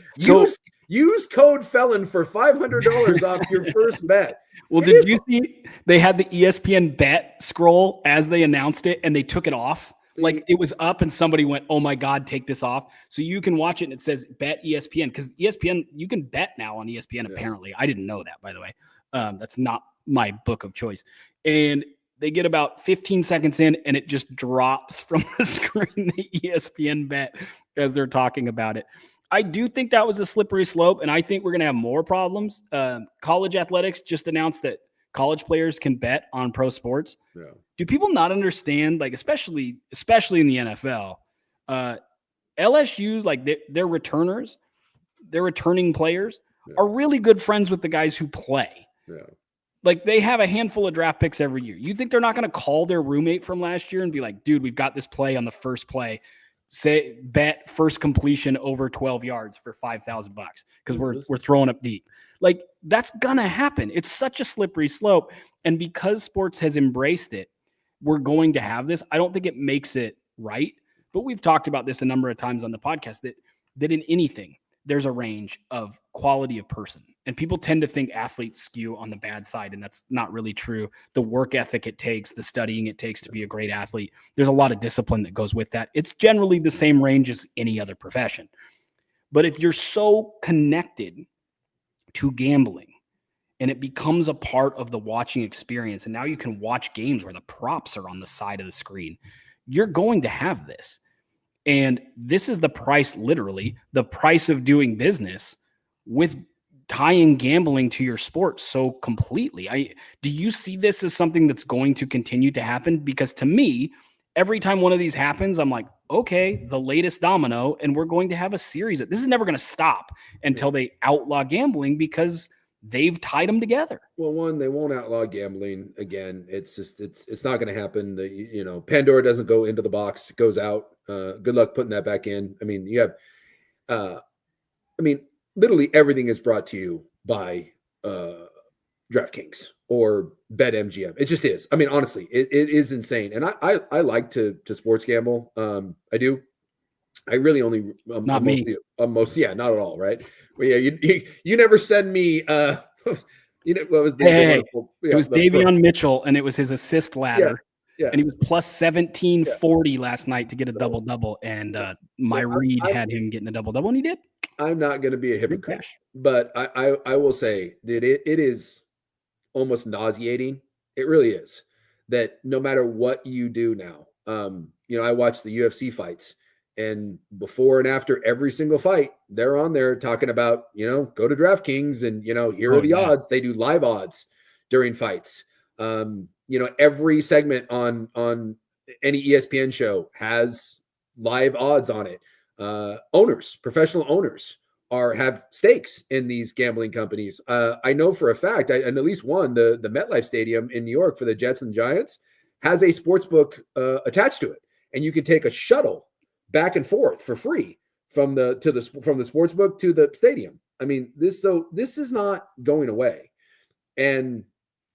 Use code FELON for $500 off your first bet. Well, did you see they had the ESPN bet scroll as they announced it and they took it off? Like it was up and somebody went, oh my God, take this off. So you can watch it and it says bet ESPN, because ESPN, you can bet now on ESPN apparently. I didn't know that, by the way. That's not my book of choice. And they get about 15 seconds in and it just drops from the screen, the ESPN bet, as they're talking about it. I do think that was a slippery slope, and I think we're going to have more problems. College athletics just announced that college players can bet on pro sports. Yeah. Do people not understand, especially in the NFL, LSU's, their returners, their returning players are really good friends with the guys who play. Yeah. They have a handful of draft picks every year. You think they're not going to call their roommate from last year and be like, dude, we've got this play on the first play. Say bet first completion over 12 yards for $5,000 because we're throwing up deep. That's gonna happen. It's such a slippery slope, and because sports has embraced it, we're going to have this. I don't think it makes it right, but we've talked about this a number of times on the podcast that in anything there's a range of quality of person, and people tend to think athletes skew on the bad side, and that's not really true. The work ethic it takes, the studying it takes to be a great athlete, there's a lot of discipline that goes with that. It's generally the same range as any other profession. But if you're so connected to gambling and it becomes a part of the watching experience, and now you can watch games where the props are on the side of the screen, you're going to have this. And this is the price, literally, the price of doing business with tying gambling to your sport so completely. Do you see this as something that's going to continue to happen? Because to me, every time one of these happens, I'm like, okay, the latest domino, and we're going to have a series. This is never going to stop until they outlaw gambling because they've tied them together. Well, one, they won't outlaw gambling again. It's just it's not going to happen. Pandora doesn't go into the box; it goes out. Good luck putting that back in. I mean, you have, literally everything is brought to you by DraftKings or BetMGM. It just is. I mean, honestly, it is insane. And I like to sports gamble. I do. I really only not me. Not at all, right? Well, yeah, you never send me. What was the? It was Davion Mitchell, and it was his assist ladder. Yeah. And he was plus 1740 last night to get a double-double, and my read had him getting a double-double, and he did. I'm not going to be a hypocrite, but I will say that it is almost nauseating. It really is, that no matter what you do now, I watch the UFC fights, and before and after every single fight, they're on there talking about, go to DraftKings and, here are the odds. They do live odds during fights. Every segment on any ESPN show has live odds on it. Professional owners have stakes in these gambling companies. I know for a fact, and at least one, the MetLife Stadium in New York for the Jets and Giants has a sports book attached to it, and you can take a shuttle back and forth for free from the sports book to the stadium. I mean, this is not going away. And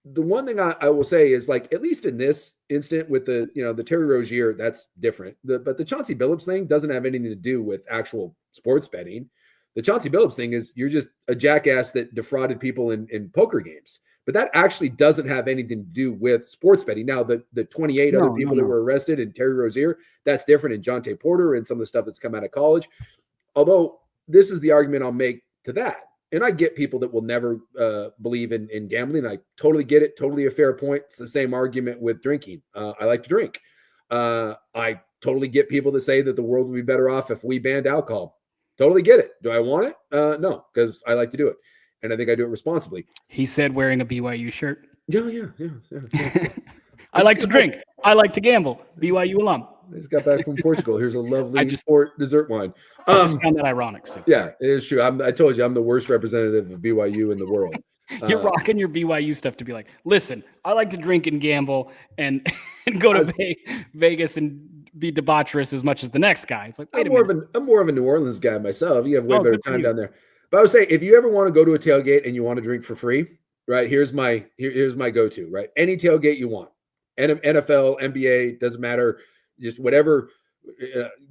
the one thing I will say is, like, at least in this instant with the Terry Rozier, that's different. But the Chauncey Billups thing doesn't have anything to do with actual sports betting. The Chauncey Billups thing is you're just a jackass that defrauded people in poker games. But that actually doesn't have anything to do with sports betting. Now, the 28 other people that were arrested and Terry Rozier, that's different, and Jonte Porter and some of the stuff that's come out of college. Although this is the argument I'll make to that. And I get people that will never believe in gambling. I totally get it. Totally a fair point. It's the same argument with drinking. I like to drink. I totally get people that say that the world would be better off if we banned alcohol. Totally get it. Do I want it? No, because I like to do it. And I think I do it responsibly. He said wearing a BYU shirt. Yeah. I like to drink. I like to gamble. BYU alum. I just got back from Portugal. Here's a lovely dessert wine. I just found that ironic. So. Yeah, it is true. I told you I'm the worst representative of BYU in the world. You're rocking your BYU stuff to be like, listen, I like to drink and gamble and go to Vegas and be debaucherous as much as the next guy. It's like, I'm more of a New Orleans guy myself. You have way better time down there. But I would say, if you ever want to go to a tailgate and you want to drink for free, right? Here's my go-to, right? Any tailgate you want, NFL, NBA, doesn't matter, just whatever.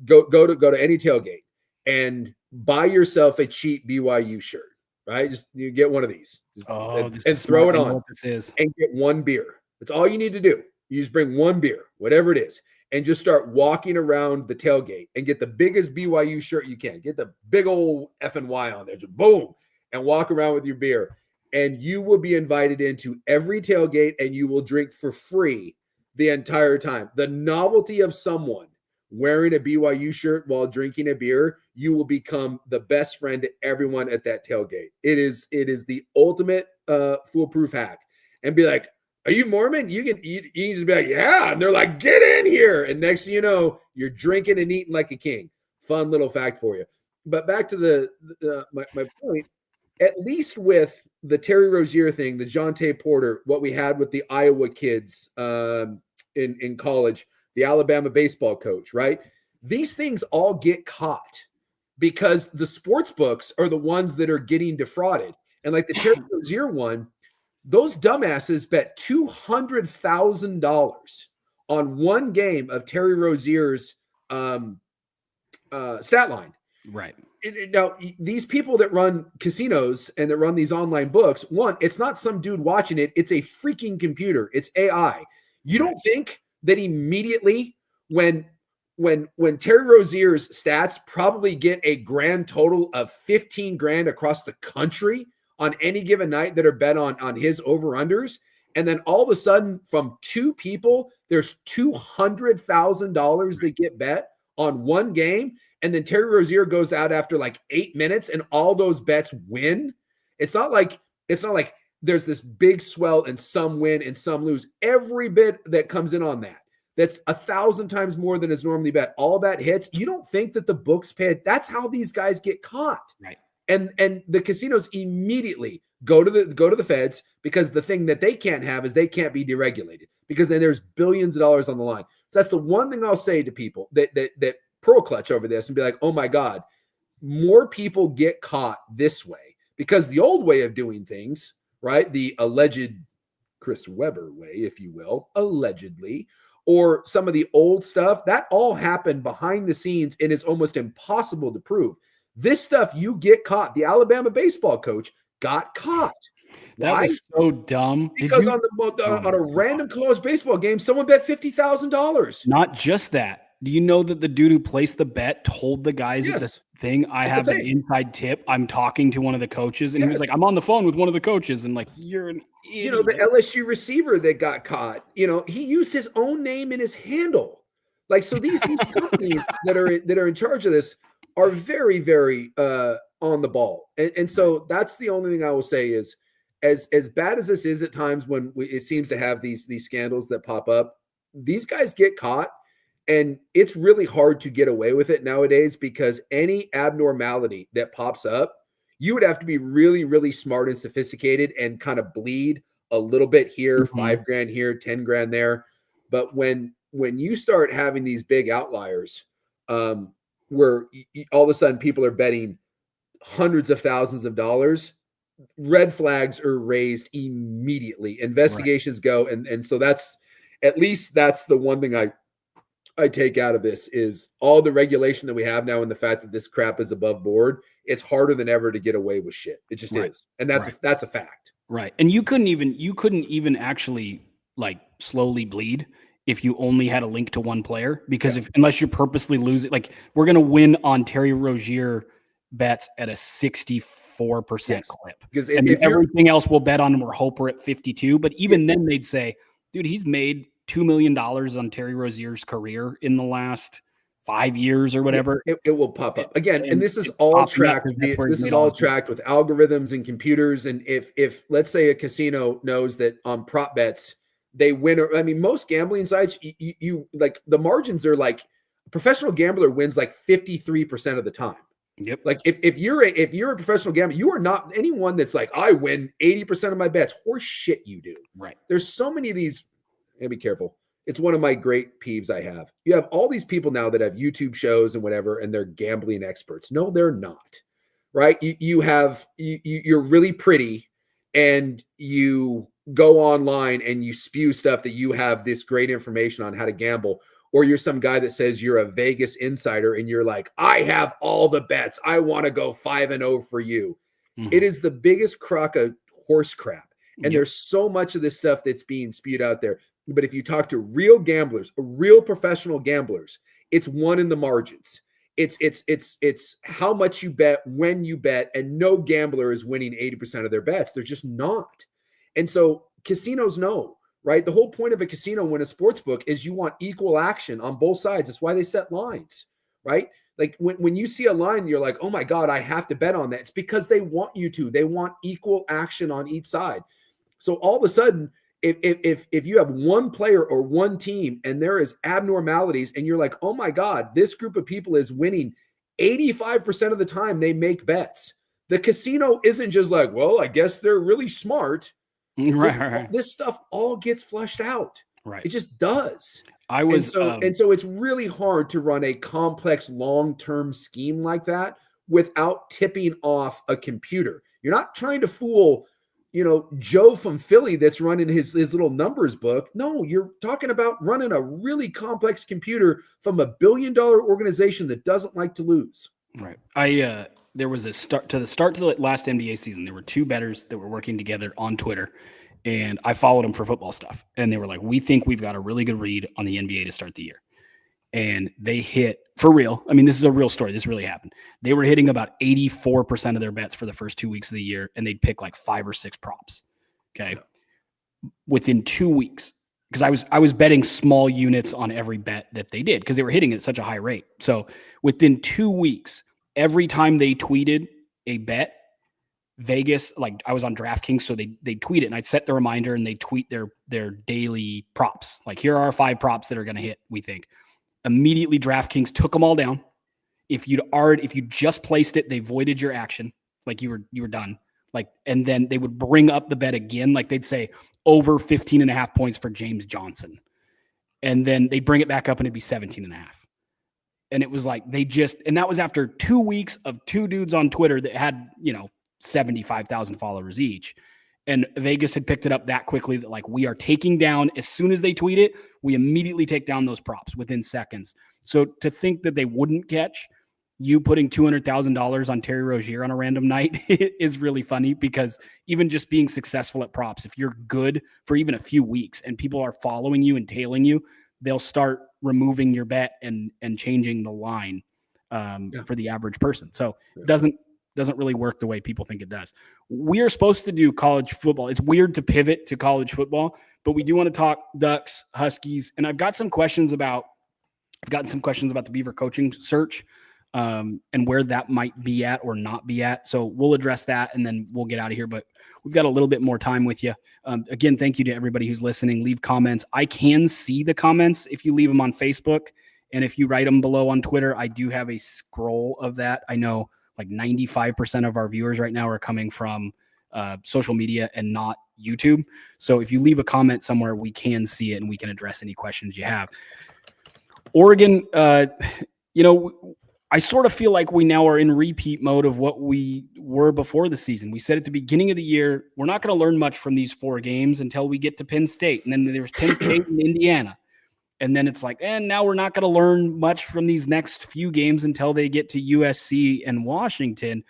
Go to any tailgate and buy yourself a cheap BYU shirt, right? Just you get one of these, and throw it on, and get one beer. That's all you need to do. You just bring one beer, whatever it is, and just start walking around the tailgate and get the biggest BYU shirt you can. Get the big old F&Y on there. Just boom, and walk around with your beer. And you will be invited into every tailgate, and you will drink for free the entire time. The novelty of someone wearing a BYU shirt while drinking a beer, you will become the best friend to everyone at that tailgate. It is the ultimate foolproof hack. And be like, are you Mormon? You can just be like, yeah. And they're like, get in here. And next thing you know, you're drinking and eating like a king. Fun little fact for you. But back to my point, at least with the Terry Rozier thing, the Jonte Porter, what we had with the Iowa kids in college, the Alabama baseball coach, right? These things all get caught because the sports books are the ones that are getting defrauded. And like the Terry Rozier one, those dumbasses bet $200,000 on one game of Terry Rozier's stat line. Right. Now, these people that run casinos and that run these online books, one, it's not some dude watching it. It's a freaking computer. It's AI. You don't think that immediately when when Terry Rozier's stats probably get a grand total of 15 grand across the country on any given night that are bet on his over-unders. And then all of a sudden from two people, there's $200,000 that get bet on one game. And then Terry Rozier goes out after like 8 minutes and all those bets win. It's not like there's this big swell and some win and some lose. Every bit that comes in on that's 1,000 times more than is normally bet. All that hits. You don't think that the books pay it. That's how these guys get caught. Right. And the casinos immediately go to the feds, because the thing that they can't have is they can't be deregulated, because then there's billions of dollars on the line. So that's the one thing I'll say to people that pearl clutch over this and be like, oh my God, more people get caught this way, because the old way of doing things, right? The alleged Chris Webber way, if you will, allegedly, or some of the old stuff, that all happened behind the scenes and is almost impossible to prove. This stuff, you get caught. The Alabama baseball coach got caught. That Why? was so dumb. Because on a random college baseball game, someone bet $50,000. Not just that. Do you know that the dude who placed the bet told the guys at the thing, I have an inside tip. I'm talking to one of the coaches. And he was like, I'm on the phone with one of the coaches. And like, you're an idiot. You know, the LSU receiver that got caught, you know, he used his own name in his handle. Like, so these companies that are in charge of this are very, very on the ball. And so that's the only thing I will say is, as bad as this is at times when it seems to have these scandals that pop up, these guys get caught, and it's really hard to get away with it nowadays, because any abnormality that pops up, you would have to be really, really smart and sophisticated and kind of bleed a little bit here, $5 grand here, 10 grand there. But when you start having these big outliers, where all of a sudden people are betting hundreds of thousands of dollars, red flags are raised immediately. Investigations go. And so that's the one thing I take out of this is all the regulation that we have now, and the fact that this crap is above board. It's harder than ever to get away with shit. It just is. And that's a fact. Right. And you couldn't even actually like slowly bleed if you only had a link to one player, because unless you purposely lose it, like we're going to win on Terry Rozier bets at a 64% clip, because if everything else we'll bet on and we're hope we're at 52. But even then they'd say, dude, he's made $2 million on Terry Rozier's career in the last 5 years or whatever. It will pop up again. And this is all tracked. This is all tracked with algorithms and computers. And if let's say a casino knows that on prop bets, they win. I mean, most gambling sites, you like the margins are like a professional gambler wins like 53% of the time. Yep. Like if you're a professional gambler, you are not anyone that's like, I win 80% of my bets. Horse shit, you do. Right. There's so many of these. And be careful. It's one of my great peeves I have. You have all these people now that have YouTube shows and whatever, and they're gambling experts. No, they're not. Right? You're really pretty, and you go online and you spew stuff that you have this great information on how to gamble, or you're some guy that says you're a Vegas insider and you're like, I have all the bets. I want to go 5-0 for you. It is the biggest crock of horse crap. And there's so much of this stuff that's being spewed out there. But if you talk to real gamblers, real professional gamblers, it's one in the margins. It's how much you bet, when you bet, and no gambler is winning 80% of their bets. They're just not. And so casinos know, right? The whole point of a casino when a sports book is you want equal action on both sides. That's why they set lines, right? Like when you see a line, you're like, oh my God, I have to bet on that. It's because they want you to. They want equal action on each side. So all of a sudden, if you have one player or one team and there is abnormalities and you're like, oh my God, this group of people is winning 85% of the time they make bets. The casino isn't just like, well, I guess they're really smart. Right. This stuff all gets flushed out. Right. It just does. And so it's really hard to run a complex long-term scheme like that without tipping off a computer. You're not trying to fool, Joe from Philly that's running his little numbers book. No, you're talking about running a really complex computer from $1 billion organization that doesn't like to lose. Right. There was a start to the last NBA season. There were two bettors that were working together on Twitter, and I followed them for football stuff. And they were like, we think we've got a really good read on the NBA to start the year. and they hit for real. I mean, this is a real story. This really happened. They were hitting about 84% of their bets for the first 2 weeks of the year, and they'd pick like 5 or 6 props. Okay. Within 2 weeks, because I was betting small units on every bet that they did because they were hitting it at such a high rate. So within 2 weeks, every time they tweeted a bet, Vegas, like I was on DraftKings, so they tweet it, and I'd set the reminder, and they tweet their daily props. Like, here are our 5 props that are going to hit, we think. Immediately, DraftKings took them all down. If you just placed it, they voided your action, like you were done. Like, and then they would bring up the bet again, like they'd say over 15.5 points for James Johnson, and then they bring it back up, and it'd be 17.5. And it was like and that was after 2 weeks of 2 dudes on Twitter that had 75,000 followers each. And Vegas had picked it up that quickly that, like, we are taking down, as soon as they tweet it, we immediately take down those props within seconds. So to think that they wouldn't catch you putting $200,000 on Terry Rozier on a random night is really funny, because even just being successful at props, if you're good for even a few weeks and people are following you and tailing you, they'll start removing your bet and changing the line for the average person. So it doesn't really work the way people think it does. We are supposed to do college football. It's weird to pivot to college football, but we do want to talk Ducks, Huskies, and I've gotten some questions about the Beaver coaching search and where that might be at or not be at. So we'll address that, and then we'll get out of here. But we've got a little bit more time with you. Again, thank you to everybody who's listening. Leave comments. I can see the comments if you leave them on Facebook, and if you write them below on Twitter. I do have a scroll of that. I know like 95% of our viewers right now are coming from social media and not YouTube. So if you leave a comment somewhere, we can see it and we can address any questions you have. Oregon, I sort of feel like we now are in repeat mode of what we were before the season. We said at the beginning of the year, we're not going to learn much from these 4 games until we get to Penn State. And then there's Penn State and Indiana. And then it's like, now we're not going to learn much from these next few games until they get to USC and Washington.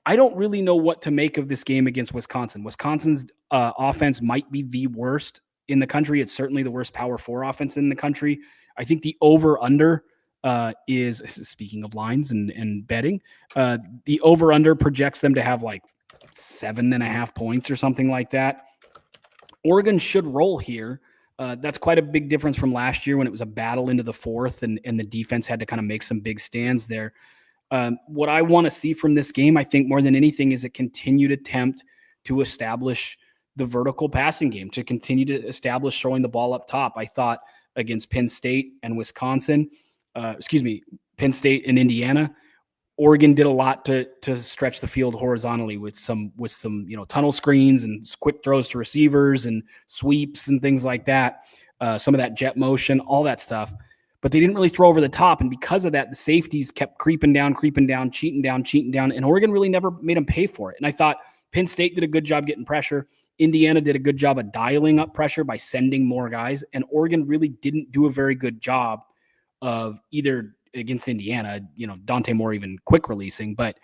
I don't really know what to make of this game against Wisconsin. Wisconsin's offense might be the worst in the country. It's certainly the worst Power 4 offense in the country. I think the over-under is, speaking of lines and betting, the over-under projects them to have like 7.5 points or something like that. Oregon should roll here. That's quite a big difference from last year when it was a battle into the 4th and the defense had to kind of make some big stands there. What I want to see from this game, I think more than anything, is a continued attempt to establish the vertical passing game, to continue to establish throwing the ball up top. I thought against Penn State and Penn State and Indiana, Oregon did a lot to stretch the field horizontally with some tunnel screens and quick throws to receivers and sweeps and things like that. Some of that jet motion, all that stuff. But they didn't really throw over the top. And because of that, the safeties kept creeping down, cheating down. And Oregon really never made them pay for it. And I thought Penn State did a good job getting pressure. Indiana did a good job of dialing up pressure by sending more guys. And Oregon really didn't do a very good job of either against Indiana, Dante Moore even quick releasing, but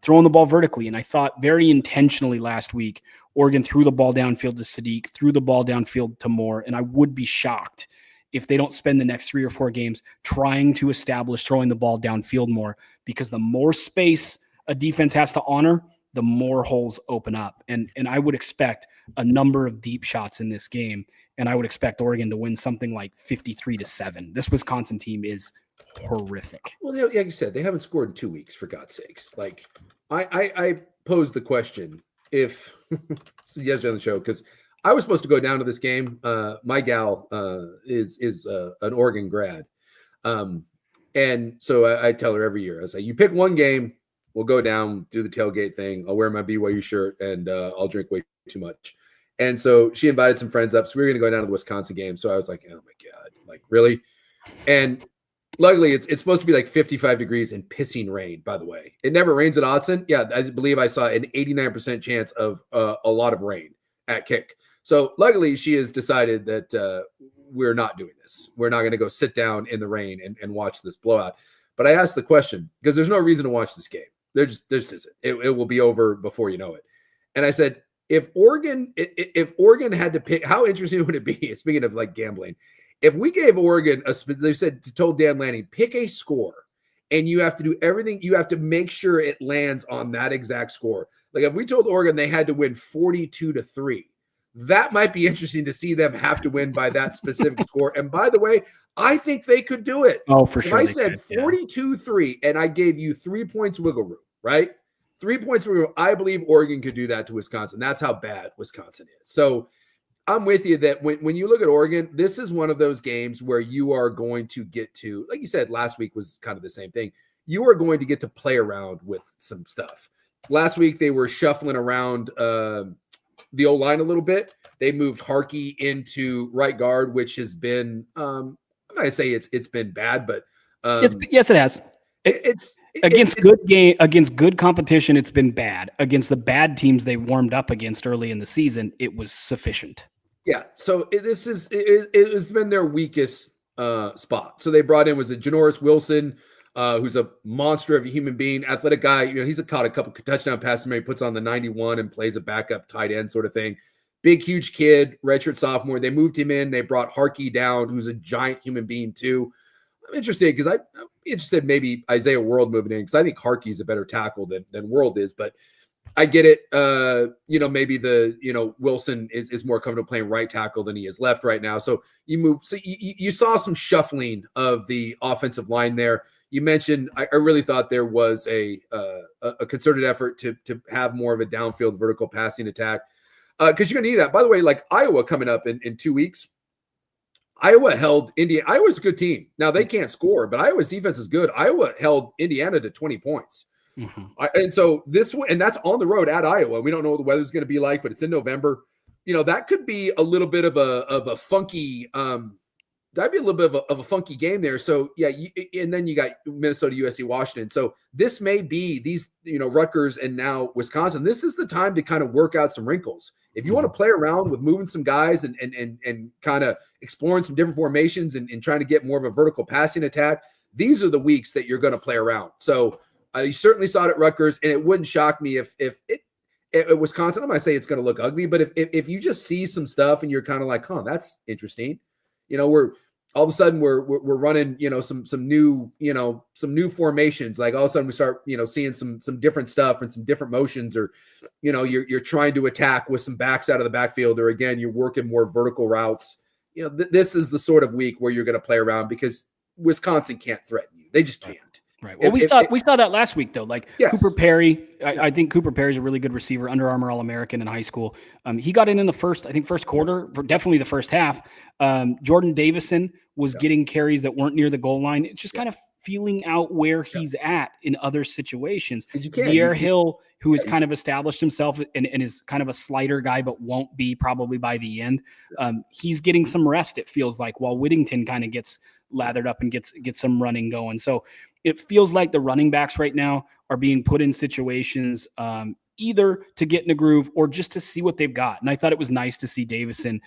throwing the ball vertically. And I thought very intentionally last week, Oregon threw the ball downfield to Sadiq, threw the ball downfield to Moore. And I would be shocked if they don't spend the next 3 or 4 games trying to establish throwing the ball downfield more, because the more space a defense has to honor, the more holes open up. And I would expect a number of deep shots in this game. And I would expect Oregon to win something like 53-7. This Wisconsin team is horrific. Well, like you said, they haven't scored in 2 weeks, for God's sakes. Like, I posed the question if yesterday on the show, because I was supposed to go down to this game. My gal is an Oregon grad. And so I tell her every year, I say, you pick one game, we'll go down, do the tailgate thing. I'll wear my BYU shirt and I'll drink way too much. And so she invited some friends up. So we were going to go down to the Wisconsin game. So I was like, oh my God, like, really? And luckily it's supposed to be like 55 degrees and pissing rain, by the way. It never rains at Autzen. Yeah, I believe I saw an 89% chance of a lot of rain at kick. So luckily she has decided that we're not doing this. We're not going to go sit down in the rain and watch this blowout. But I asked the question because there's no reason to watch this game. There's isn't. It will be over before you know it. And I said, if Oregon had to pick, how interesting would it be? Speaking of like gambling, If we gave Oregon they told Dan Lanning, pick a score, and you have to do everything. You have to make sure it lands on that exact score. Like if we told Oregon they had to win 42-3, that might be interesting to see them have to win by that specific score. And by the way, I think they could do it. Oh, for sure. If I said 42-3 and I gave you 3 points wiggle room, right? 3 points wiggle room, I believe Oregon could do that to Wisconsin. That's how bad Wisconsin is. So I'm with you that when you look at Oregon, this is one of those games where you are going to get to, like you said, last week was kind of the same thing. You are going to get to play around with some stuff. Last week, they were shuffling around the O-line a little bit. They moved Harkey into right guard, which has been, I'm not going to say it's been bad, but yes, it has. Against good competition, it's been bad. Against the bad teams they warmed up against early in the season, it was sufficient. Yeah, so it has been their weakest spot. So they brought in Janoris Wilson, who's a monster of a human being, athletic guy. You know, he's caught a couple touchdown passes. Maybe puts on the 91 and plays a backup tight end sort of thing. Big, huge kid, redshirt sophomore. They moved him in. They brought Harkey down, who's a giant human being too. I'm interested because I'm interested maybe Isaiah World moving in because I think Harkey's a better tackle than World is, but I get it. Maybe Wilson is more comfortable playing right tackle than he is left right now. So you move. So you saw some shuffling of the offensive line there. You mentioned I really thought there was a concerted effort to have more of a downfield vertical passing attack because you're gonna need that. By the way, like Iowa coming up in 2 weeks. Iowa held Indiana. Iowa's a good team. Now they can't score, but Iowa's defense is good. Iowa held Indiana to 20 points. Mm-hmm. And so that's on the road at Iowa. We don't know what the weather's going to be like, but it's in November. You know, that could be a little bit of a funky, that'd be a little bit of a funky game there. So yeah. And then you got Minnesota, USC, Washington. So this may be these, Rutgers and now Wisconsin. This is the time to kind of work out some wrinkles. If you want to play around with moving some guys and kind of exploring some different formations and trying to get more of a vertical passing attack, these are the weeks that you're going to play around. So you certainly saw it at Rutgers, and it wouldn't shock me if Wisconsin, I'm not saying it's going to look ugly, but if you just see some stuff and you're kind of like, that's interesting. We're all of a sudden we're running, some new formations. Like all of a sudden we start, seeing some different stuff and some different motions, or, you're trying to attack with some backs out of the backfield, or again, you're working more vertical routes. This is the sort of week where you're going to play around because Wisconsin can't threaten you. They just can't. Right. Well, we saw that last week though. Like yes. Cooper Perry, I think Cooper Perry's a really good receiver, Under Armour All-American in high school. He got in the first quarter, definitely the first half. Jordan Davison was getting carries that weren't near the goal line. It's just kind of feeling out where he's at in other situations. De'Aaron Hill, who has kind of established himself and is kind of a slider guy, but won't be probably by the end. He's getting some rest, it feels like, while Whittington kind of gets lathered up and gets some running going. So it feels like the running backs right now are being put in situations either to get in a groove or just to see what they've got. And I thought it was nice to see Davison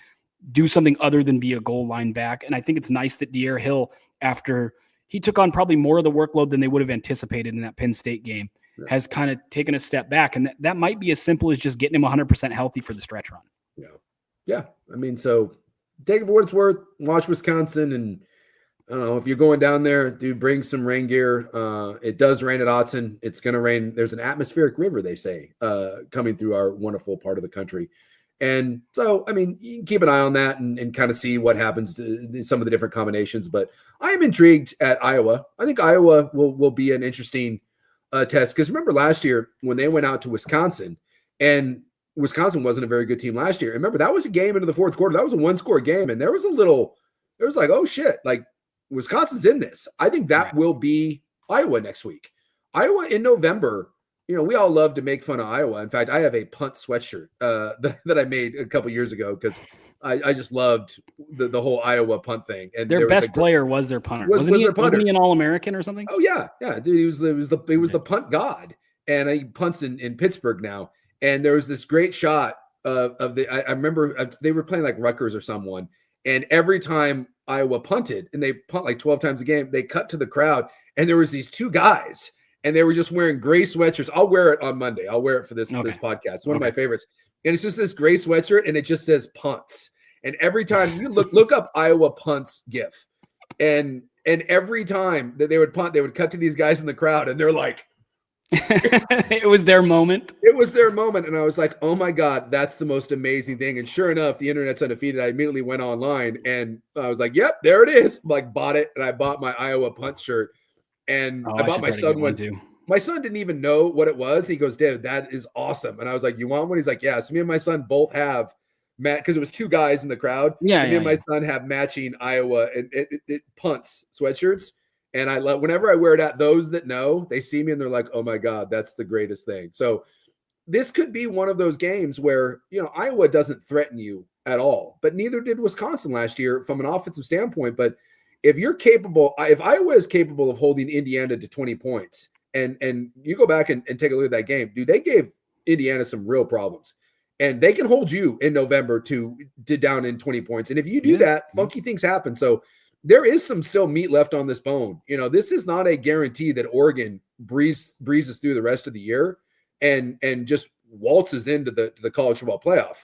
do something other than be a goal line back. And I think it's nice that De'Aaron Hill, after he took on probably more of the workload than they would have anticipated in that Penn State game, has kind of taken a step back. And that might be as simple as just getting him 100% healthy for the stretch run. Yeah. I mean, so take it for what it's worth, watch Wisconsin, and I don't know if you're going down there, dude, bring some rain gear. It does rain at Autzen. It's going to rain. There's an atmospheric river, they say, coming through our wonderful part of the country. And so, I mean, you can keep an eye on that and kind of see what happens to some of the different combinations. But I am intrigued at Iowa. I think Iowa will be an interesting test. Because remember last year when they went out to Wisconsin, and Wisconsin wasn't a very good team last year. Remember, that was a game into the fourth quarter. That was a one-score game. And there was like, oh, shit, like, Wisconsin's in this. I think that will be Iowa next week. Iowa in November, we all love to make fun of Iowa. In fact, I have a punt sweatshirt that I made a couple years ago because I just loved the whole Iowa punt thing. And their best player was their punter. Wasn't he an All-American or something? Oh yeah, dude. He was the punt god, and he punts in Pittsburgh now. And there was this great shot of the. I remember they were playing like Rutgers or someone, and every time Iowa punted, and they punt like 12 times a game, they cut to the crowd, and there was these two guys, and they were just wearing gray sweatshirts. I'll wear it on Monday. I'll wear it for this podcast. It's one of my favorites. And it's just this gray sweatshirt, and it just says punts. And every time you look up Iowa punts GIF, and every time that they would punt, they would cut to these guys in the crowd, and they're like, it was their moment. It was their moment. And I was like, oh my God, that's the most amazing thing. And sure enough, the internet's undefeated. I immediately went online and I was like, yep, there it is. Like, bought it. And I bought my Iowa punt shirt. And I bought my son one too. My son didn't even know what it was. He goes, Dad, that is awesome. And I was like, you want one? He's like, yeah. So me and my son both have because it was two guys in the crowd. Yeah. So me and my son have matching Iowa and it punts sweatshirts. And I love whenever I wear it out, those that know, they see me and they're like, oh my God, that's the greatest thing. So this could be one of those games where, Iowa doesn't threaten you at all, but neither did Wisconsin last year from an offensive standpoint. But if Iowa is capable of holding Indiana to 20 points and you go back and take a look at that game, dude, they gave Indiana some real problems and they can hold you in November to down in 20 points. And if you do that, funky things happen. So there is some still meat left on this bone. This is not a guarantee that Oregon breezes through the rest of the year and just waltzes into the college football playoff.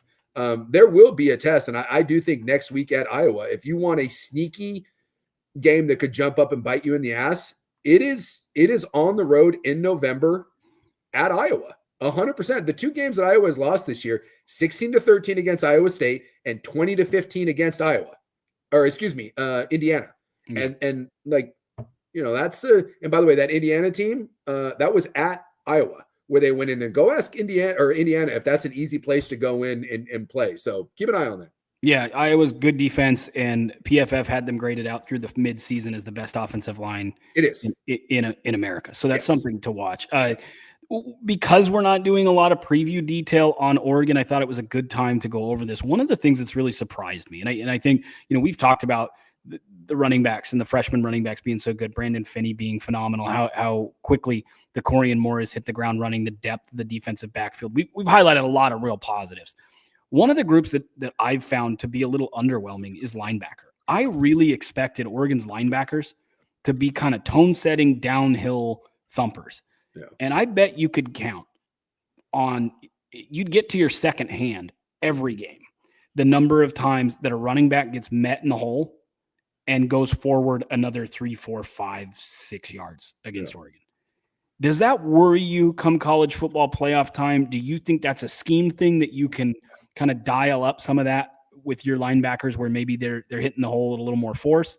There will be a test. And I do think next week at Iowa, if you want a sneaky game that could jump up and bite you in the ass, it is on the road in November at Iowa. 100%. The two games that Iowa has lost this year, 16-13 against Iowa State and 20-15 against Indiana. Mm-hmm. And like, that's and by the way, that Indiana team, that was at Iowa where they went in. And go ask Indiana if that's an easy place to go in and play. So keep an eye on that. Yeah, Iowa's good defense, and PFF had them graded out through the midseason as the best offensive line. It is in America. So that's something to watch. Because we're not doing a lot of preview detail on Oregon, I thought it was a good time to go over this. One of the things that's really surprised me, and I think we've talked about the running backs and the freshman running backs being so good, Brandon Finney being phenomenal, how quickly the Corian Morris hit the ground running, the depth of the defensive backfield. We've highlighted a lot of real positives. One of the groups that I've found to be a little underwhelming is linebacker. I really expected Oregon's linebackers to be kind of tone-setting downhill thumpers. Yeah. And I bet you could count on – you'd get to your second hand every game the number of times that a running back gets met in the hole and goes forward another 3, 4, 5, 6 yards against Oregon. Does that worry you come college football playoff time? Do you think that's a scheme thing that you can – kind of dial up some of that with your linebackers where maybe they're hitting the hole with a little more force?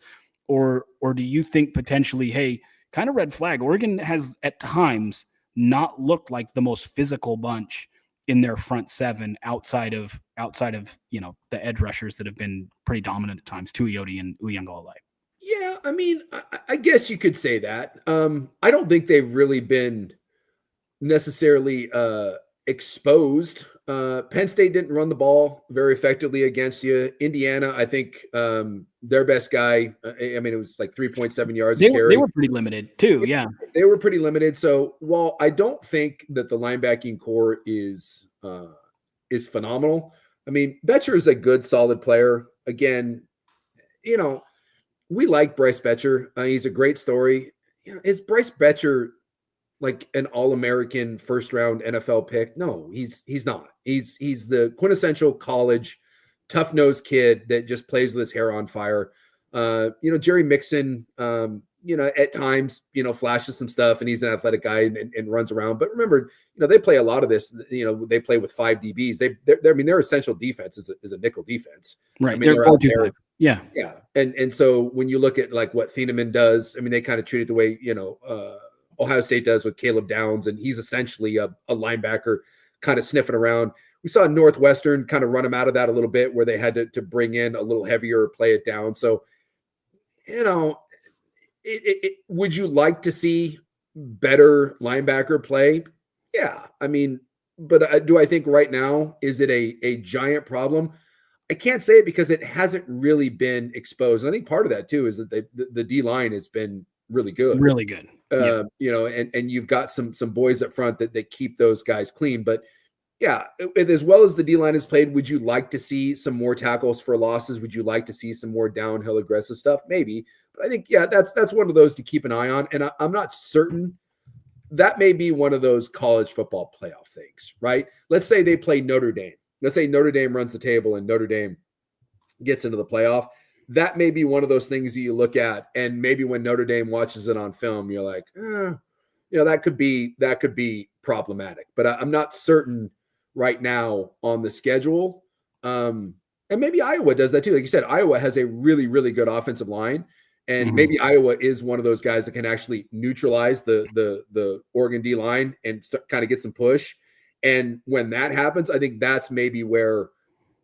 Or do you think potentially, hey, kind of red flag, Oregon has at times not looked like the most physical bunch in their front seven outside of the edge rushers that have been pretty dominant at times, Tuioti and Uyunglele? Yeah, I mean, I guess you could say that. I don't think they've really been necessarily exposed. Penn State didn't run the ball very effectively against you. Indiana, I think their best guy, it was like 3.7 yards a carry. They were pretty limited too. Yeah. They were pretty limited. So while I don't think that the linebacking core is phenomenal, I mean, Betcher is a good, solid player. Again, we like Bryce Betcher. He's a great story. Is Bryce Betcher like an all-American first-round NFL pick? No, he's not. He's the quintessential college tough-nosed kid that just plays with his hair on fire. Jerry Mixon, at times, flashes some stuff, and he's an athletic guy and runs around. But remember, they play a lot of this. They play with 5 DBs. Their essential defense is a nickel defense. Right. They're out there. Yeah. Yeah. And so when you look at like what Thieneman does, they kind of treat it the way, Ohio State does with Caleb Downs, and he's essentially a linebacker kind of sniffing around. We saw Northwestern kind of run him out of that a little bit where they had to bring in a little heavier, play it down. So, would you like to see better linebacker play? Yeah. But do I think right now, is it a giant problem? I can't say it because it hasn't really been exposed. And I think part of that too is that the D-line has been really good. Really good. And you've got some boys up front that keep those guys clean. But yeah, as well as the D-line is played, would you like to see some more tackles for losses? Would you like to see some more downhill aggressive stuff? Maybe. But I think, that's one of those to keep an eye on. And I'm not certain. That may be one of those college football playoff things, right? Let's say they play Notre Dame. Let's say Notre Dame runs the table and Notre Dame gets into the playoff. That may be one of those things that you look at, and maybe when Notre Dame watches it on film, you're like, that could be problematic. But I'm not certain right now on the schedule. And maybe Iowa does that too. Like you said, Iowa has a really, really good offensive line. And maybe Iowa is one of those guys that can actually neutralize the Oregon D line and kind of get some push. And when that happens, I think that's maybe where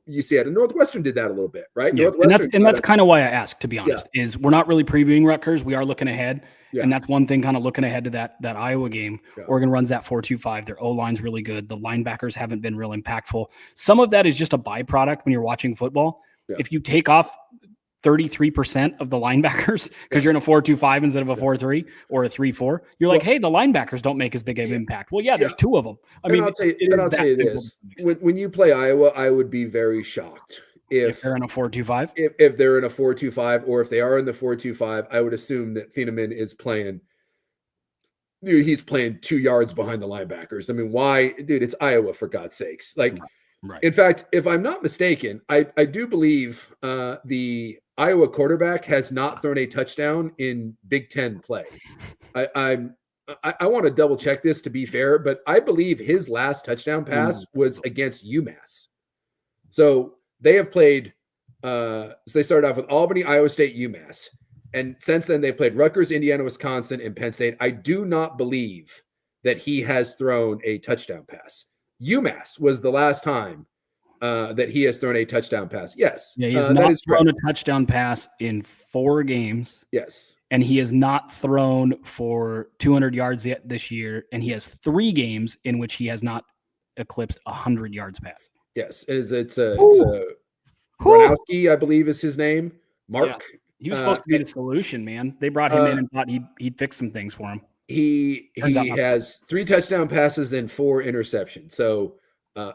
you see it. And Northwestern did that a little bit, right? Yeah. And that's kind of why I asked, to be honest, is we're not really previewing Rutgers. We are looking ahead. Yeah. And that's one thing, kind of looking ahead to that Iowa game. Yeah. Oregon runs that 4-2-5. Their O-line's really good. The linebackers haven't been real impactful. Some of that is just a byproduct when you're watching football. Yeah. If you take off 33% of the linebackers because you're in a 4-2-5 instead of a 4-3 or a 3-4, you're like, hey, the linebackers don't make as big of an impact. Well, there's two of them. I'll tell you this. When you play Iowa, I would be very shocked if they're in a 4-2-5. If they're in a 4-2-5, or if they are in the 4-2-5, I would assume that Thieneman is playing. Dude, he's playing 2 yards behind the linebackers. I mean, why? Dude, it's Iowa, for God's sakes. Like, right. In fact, if I'm not mistaken, I do believe the Iowa quarterback has not thrown a touchdown in Big Ten play. I want to double check this to be fair, but I believe his last touchdown pass was against UMass. So they have played. So they started off with Albany, Iowa State, UMass, and since then they've played Rutgers, Indiana, Wisconsin, and Penn State. I do not believe that he has thrown a touchdown pass. UMass was the last time that he has thrown a touchdown pass. Yes. Yeah, he's not thrown a touchdown pass in 4 games. Yes. And he has not thrown for 200 yards yet this year. And he has 3 games in which he has not eclipsed 100 yards passing. Yes. It's Gronowski, I believe is his name. Mark. Yeah. He was supposed to be the solution, man. They brought him in and thought he'd fix some things for him. He has 3 touchdown passes and 4 interceptions. So,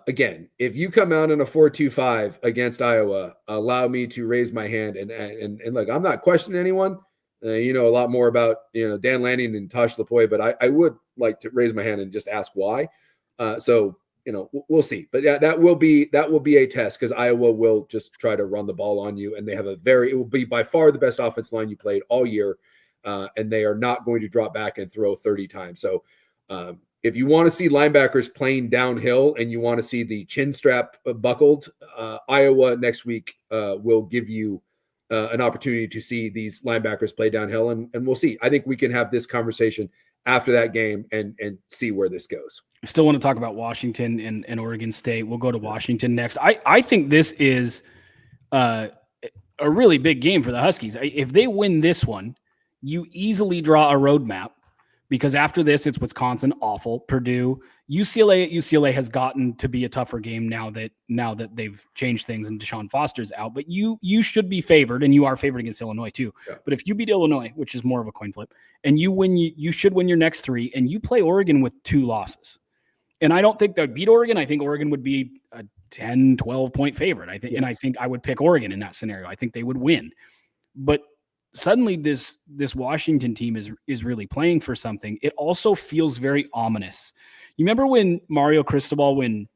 again, if you come out in a 4-2-5 against Iowa, allow me to raise my hand and look, I'm not questioning anyone. You know a lot more about Dan Lanning and Tosh Lapoy, but I would like to raise my hand and just ask why. So we'll see. But yeah, that will be a test because Iowa will just try to run the ball on you, and they have it will be by far the best offense line you played all year, and they are not going to drop back and throw 30 times. So. If you want to see linebackers playing downhill and you want to see the chin strap buckled, Iowa next week will give you an opportunity to see these linebackers play downhill, and we'll see. I think we can have this conversation after that game and see where this goes. I still want to talk about Washington and Oregon State. We'll go to Washington next. I think this is a really big game for the Huskies. If they win this one, you easily draw a roadmap. Because after this, it's Wisconsin, awful, Purdue, UCLA has gotten to be a tougher game now that they've changed things and Deshaun Foster's out. But you should be favored, and you are favored against Illinois too. Yeah. But if you beat Illinois, which is more of a coin flip, and you win, you should win your next 3, and you play Oregon with 2 losses. And I don't think they'd beat Oregon. I think Oregon would be a 10, 12-point favorite. I think, yes. And I think I would pick Oregon in that scenario. I think they would win. But suddenly this Washington team is really playing for something. It also feels very ominous. You remember when Mario Cristobal, when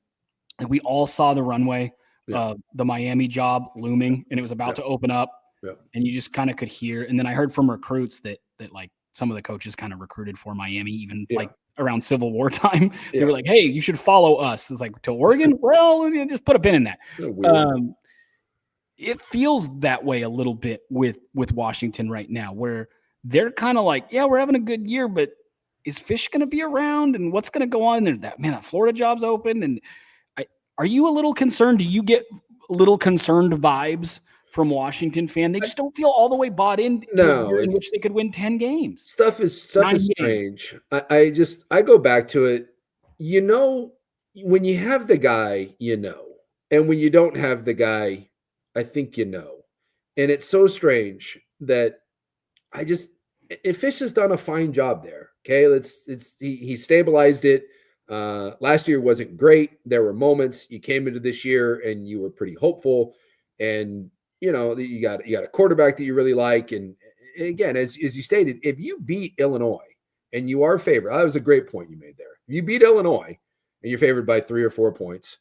we all saw the runway, the Miami job looming, and it was about to open up, and you just kind of could hear. And then I heard from recruits that like some of the coaches kind of recruited for Miami, even like around Civil War time. They were like, hey, you should follow us. It's like, to Oregon? Well, just put a pin in that. It feels that way a little bit with Washington right now, where they're kind of like, yeah, we're having a good year, but is Fish going to be around, and what's going to go on there? That Florida job's open. And are you a little concerned? Do you get little concerned vibes from Washington fan? They just don't feel all the way bought in to a year in which they could win 10 games. Stuff is strange. I go back to it. When you have the guy, and when you don't have the guy, I think and it's so strange that Fish has done a fine job there. Okay, he stabilized it. Last year wasn't great. There were moments. You came into this year and you were pretty hopeful, and you got a quarterback that you really like. And again, as you stated, if you beat Illinois and you are favored, that was a great point you made there. If you beat Illinois and you're favored by 3 or 4 points,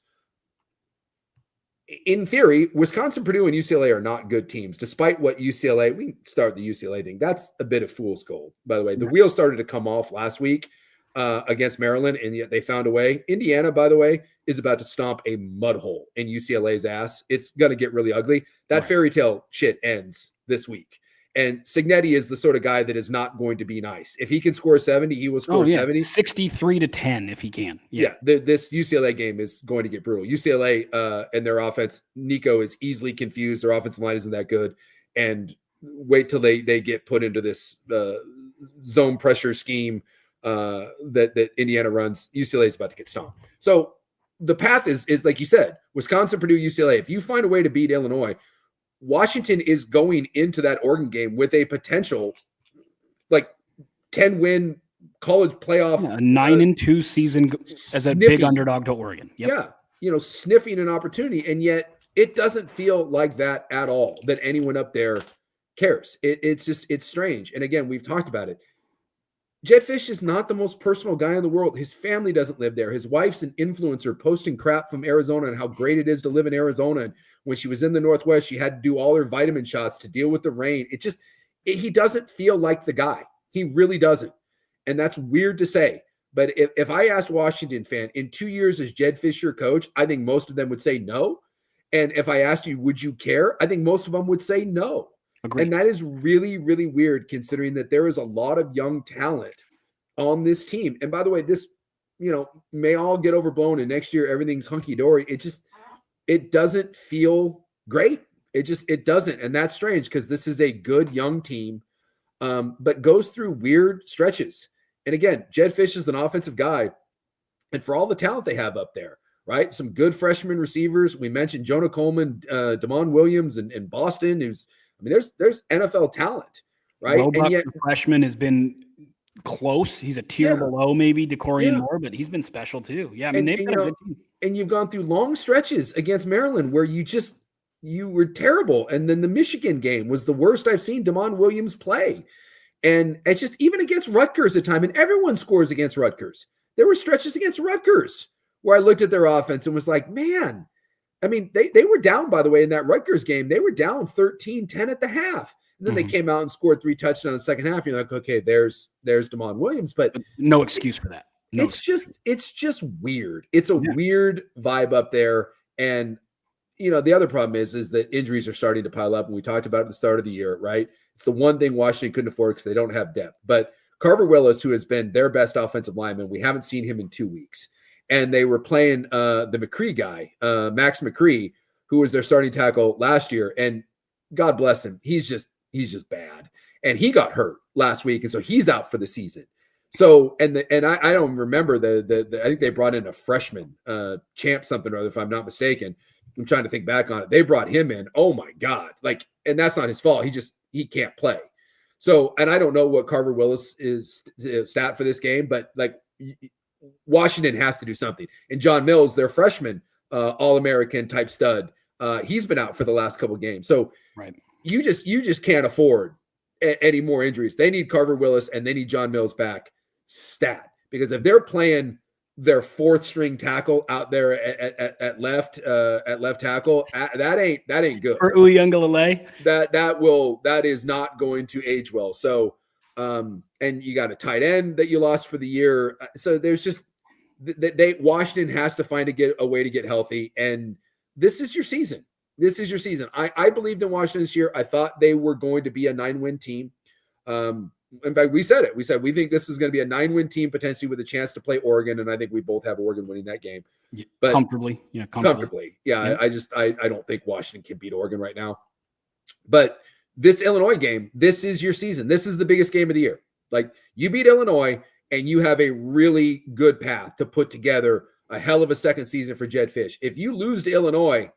in theory, Wisconsin, Purdue, and UCLA are not good teams, despite what UCLA, we can start the UCLA thing. That's a bit of fool's gold, by the way. The wheels started to come off last week against Maryland, and yet they found a way. Indiana, by the way, is about to stomp a mud hole in UCLA's ass. It's going to get really ugly. That fairy tale shit ends this week. And Cignetti is the sort of guy that is not going to be nice. If he can score 70, he will score 70. 63-10 if he can. Yeah, this UCLA game is going to get brutal. UCLA and their offense, Nico is easily confused. Their offensive line isn't that good. And wait till they get put into this zone pressure scheme that Indiana runs. UCLA is about to get stomped. So the path is like you said, Wisconsin, Purdue, UCLA. If you find a way to beat Illinois, Washington is going into that Oregon game with a potential like 10-win college playoff, a 9-2 season as a big underdog to Oregon. Yep. Yeah, sniffing an opportunity, and yet it doesn't feel like that at all. That anyone up there cares. It's strange. And again, we've talked about it. Jedd Fisch is not the most personal guy in the world. His family doesn't live there. His wife's an influencer posting crap from Arizona and how great it is to live in Arizona. And when she was in the Northwest, she had to do all her vitamin shots to deal with the rain. He doesn't feel like the guy. He really doesn't. And that's weird to say. But if I asked Washington fan in 2 years as Jedd Fisch your coach, I think most of them would say no. And if I asked you, would you care? I think most of them would say no. Agreed. And that is really, really weird considering that there is a lot of young talent on this team. And by the way, this, may all get overblown and next year everything's hunky-dory. It doesn't feel great. It doesn't. And that's strange because this is a good young team, but goes through weird stretches. And again, Jedd Fisch is an offensive guy. And for all the talent they have up there, right? Some good freshman receivers. We mentioned Jonah Coleman, Damon Williams and Boston, there's NFL talent, right? Roebuck, and yet, the freshman, has been close. He's a tier below maybe Decorian Moore, but he's been special too. Yeah, they've got a good team. And you've gone through long stretches against Maryland where you were terrible. And then the Michigan game was the worst I've seen Damon Williams play. And it's just even against Rutgers at time, and everyone scores against Rutgers. There were stretches against Rutgers where I looked at their offense and was like, man, they were down, by the way, in that Rutgers game. They were down 13-10 at the half. And then they came out and scored 3 touchdowns in the second half. You're like, okay, there's Damon Williams, but no excuse for that. It's just weird. It's a weird vibe up there. And, the other problem is that injuries are starting to pile up. And we talked about it at the start of the year, right? It's the one thing Washington couldn't afford because they don't have depth. But Carver Willis, who has been their best offensive lineman, we haven't seen him in 2 weeks. And they were playing the McCree guy, Max McCree, who was their starting tackle last year. And God bless him. He's just bad. And he got hurt last week. And so he's out for the season. So, and I don't remember I think they brought in a freshman, Champ something or other, if I'm not mistaken. I'm trying to think back on it. They brought him in. Oh my God. And that's not his fault. He can't play. So, and I don't know what Carver Willis is stat for this game, but Washington has to do something. And John Mills, their freshman, All-American type stud, he's been out for the last couple of games. So you just can't afford any more injuries. They need Carver Willis and they need John Mills back stat, because if they're playing their 4th string tackle out there at left tackle, that ain't good. For Uiagalelei, that is not going to age well. So. And you got a tight end that you lost for the year. So there's just Washington has to find a way to get healthy. And this is your season. I believed in Washington this year. I thought they were going to be a 9-win team. In fact, we said it. We said we think this is going to be a 9-win team potentially with a chance to play Oregon. And I think we both have Oregon winning that game. But comfortably. Yeah. I don't think Washington can beat Oregon right now. But this Illinois game, this is your season. This is the biggest game of the year. You beat Illinois and you have a really good path to put together a hell of a second season for Jedd Fisch. If you lose to Illinois,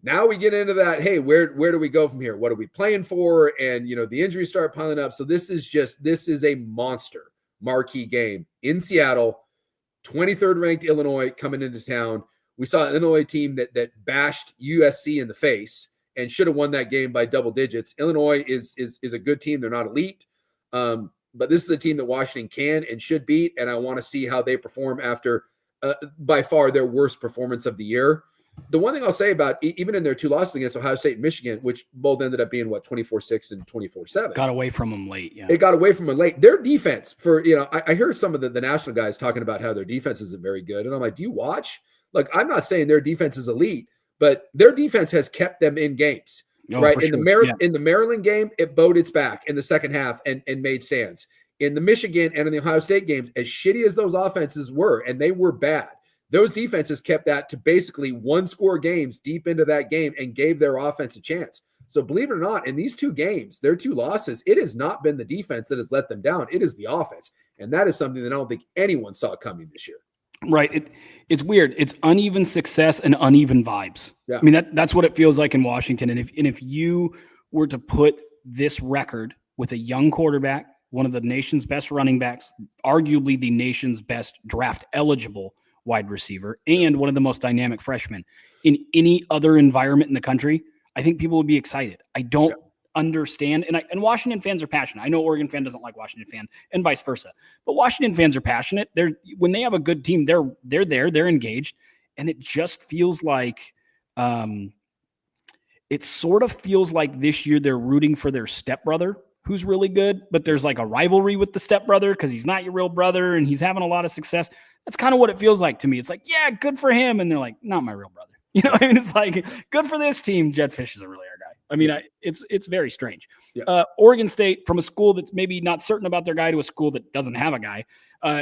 now we get into that, hey, where do we go from here? What are we playing for? And, the injuries start piling up. So this is a monster marquee game in Seattle, 23rd ranked Illinois coming into town. We saw an Illinois team that bashed USC in the face and should have won that game by double digits. Illinois is a good team. They're not elite. But this is a team that Washington can and should beat. And I want to see how they perform after by far their worst performance of the year. The one thing I'll say about even in their 2 losses against Ohio State and Michigan, which both ended up being 24-6 and 24-7. Got away from them late. Yeah. It got away from them late. Their defense I hear some of the national guys talking about how their defense isn't very good. And I'm like, do you watch? Like, I'm not saying their defense is elite, but their defense has kept them in games. Right. In the Maryland game, it bowed its back in the second half and made stands. In the Michigan and in the Ohio State games, as shitty as those offenses were, and they were bad, those defenses kept that to basically 1-score games deep into that game and gave their offense a chance. So believe it or not, in these 2 games, their 2 losses, it has not been the defense that has let them down. It is the offense. And that is something that I don't think anyone saw coming this year. Right. It's weird. It's uneven success and uneven vibes. Yeah. I mean, that's what it feels like in Washington. And if you were to put this record with a young quarterback, one of the nation's best running backs, arguably the nation's best draft eligible wide receiver, and one of the most dynamic freshmen in any other environment in the country, I think people would be excited. I don't understand. And Washington fans are passionate. I know Oregon fan doesn't like Washington fan and vice versa, but Washington fans are passionate. When they have a good team, they're there, they're engaged. And it just feels like, it sort of feels like this year they're rooting for their stepbrother who's really good, but there's like a rivalry with the stepbrother because he's not your real brother and he's having a lot of success. That's kind of what it feels like to me. It's like, yeah, good for him. And they're like, not my real brother. You know, I mean, it's like, good for this team. Jedd Fisch is a really our guy. I mean, it's very strange. Yeah. Oregon State, from a school that's maybe not certain about their guy to a school that doesn't have a guy.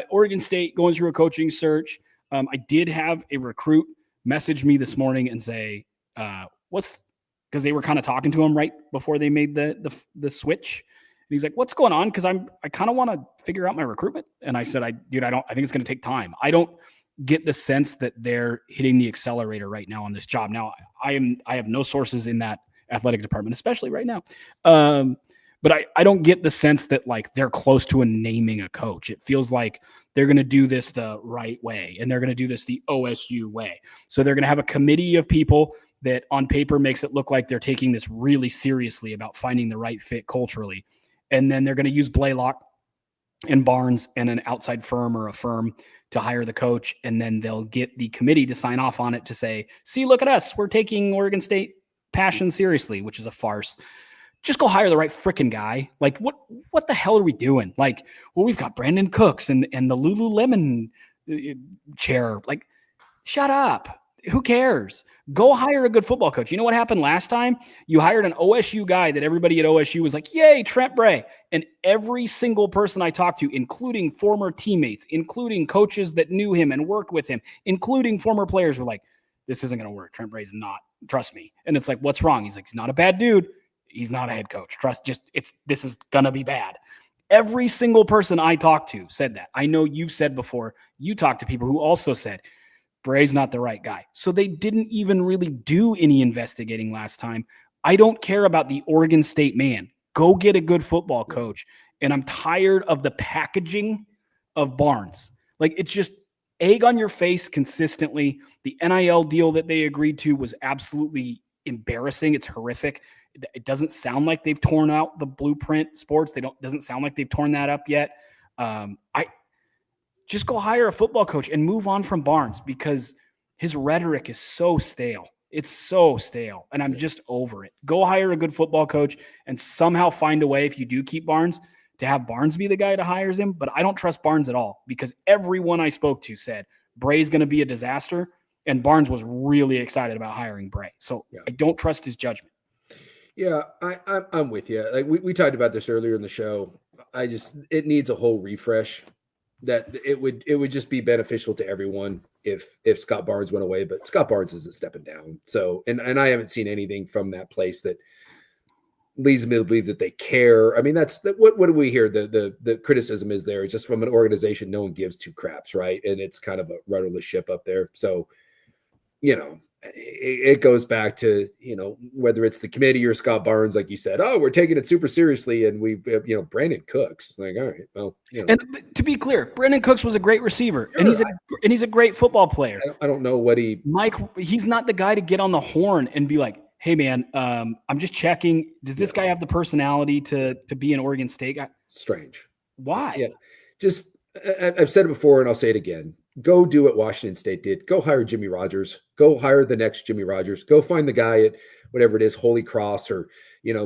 Oregon State going through a coaching search. I did have a recruit message me this morning and say, because they were kind of talking to him right before they made the switch. And he's like, what's going on? Because I kind of want to figure out my recruitment. And I said, I think it's going to take time. I don't get the sense that they're hitting the accelerator right now on this job. Now, I have no sources in that athletic department, especially right now. But I don't get the sense that like they're close to naming a coach. It feels like they're going to do this the right way, and they're going to do this the OSU way. So they're going to have a committee of people that on paper makes it look like they're taking this really seriously about finding the right fit culturally. And then they're going to use Blaylock and Barnes and an outside firm or a firm to hire the coach. And then they'll get the committee to sign off on it to say, see, look at us. We're taking Oregon State passion seriously, which is a farce. Just go hire the right freaking guy. Like, what the hell are we doing? Like, well, we've got Brandon Cooks and the Lululemon chair. Like, shut up. Who cares? Go hire a good football coach. You know what happened last time? You hired an OSU guy that everybody at OSU was like, yay, Trent Bray. And every single person I talked to, including former teammates, including coaches that knew him and worked with him, including former players, were like, this isn't going to work. Trent Bray's not. Trust me. And it's like, what's wrong? He's like, he's not a bad dude. He's not a head coach. This is going to be bad. Every single person I talked to said that. I know you've said before, you talked to people who also said, Bray's not the right guy. So they didn't even really do any investigating last time. I don't care about the Oregon State man. Go get a good football coach. And I'm tired of the packaging of Barnes. Like, it's just egg on your face consistently. The NIL deal that they agreed to was absolutely embarrassing. It's horrific. It doesn't sound like they've torn out the Blueprint Sports. Doesn't sound like they've torn that up yet. Just go hire a football coach and move on from Barnes, because his rhetoric is so stale. It's so stale, and I'm just over it. Go hire a good football coach and somehow find a way, if you do keep Barnes, to have Barnes be the guy that hires him. But I don't trust Barnes at all, because everyone I spoke to said Bray's going to be a disaster, and Barnes was really excited about hiring Bray. So I don't trust his judgment. Yeah, I'm with you. Like we talked about this earlier in the show. It needs a whole refresh. That it would just be beneficial to everyone if Scott Barnes went away, but Scott Barnes isn't stepping down. So, and I haven't seen anything from that place that leads me to believe that they care. I mean, what do we hear? The criticism is there. It's just from an organization no one gives two craps, right? And it's kind of a rudderless ship up there. So, it goes back to, whether it's the committee or Scott Barnes, like you said, oh, we're taking it super seriously. And we've, Brandon Cooks, like, all right, well, And to be clear, Brandon Cooks was a great receiver, sure, and he's a great football player. I don't know what Mike, he's not the guy to get on the horn and be like, hey man, I'm just checking. Does this guy have the personality to be an Oregon State guy? Strange. Why? Yeah. Just, I've said it before and I'll say it again. go do what Washington State did. Go hire Jimmy Rogers. Go hire the next Jimmy Rogers. Go find the guy at whatever it is, Holy Cross, or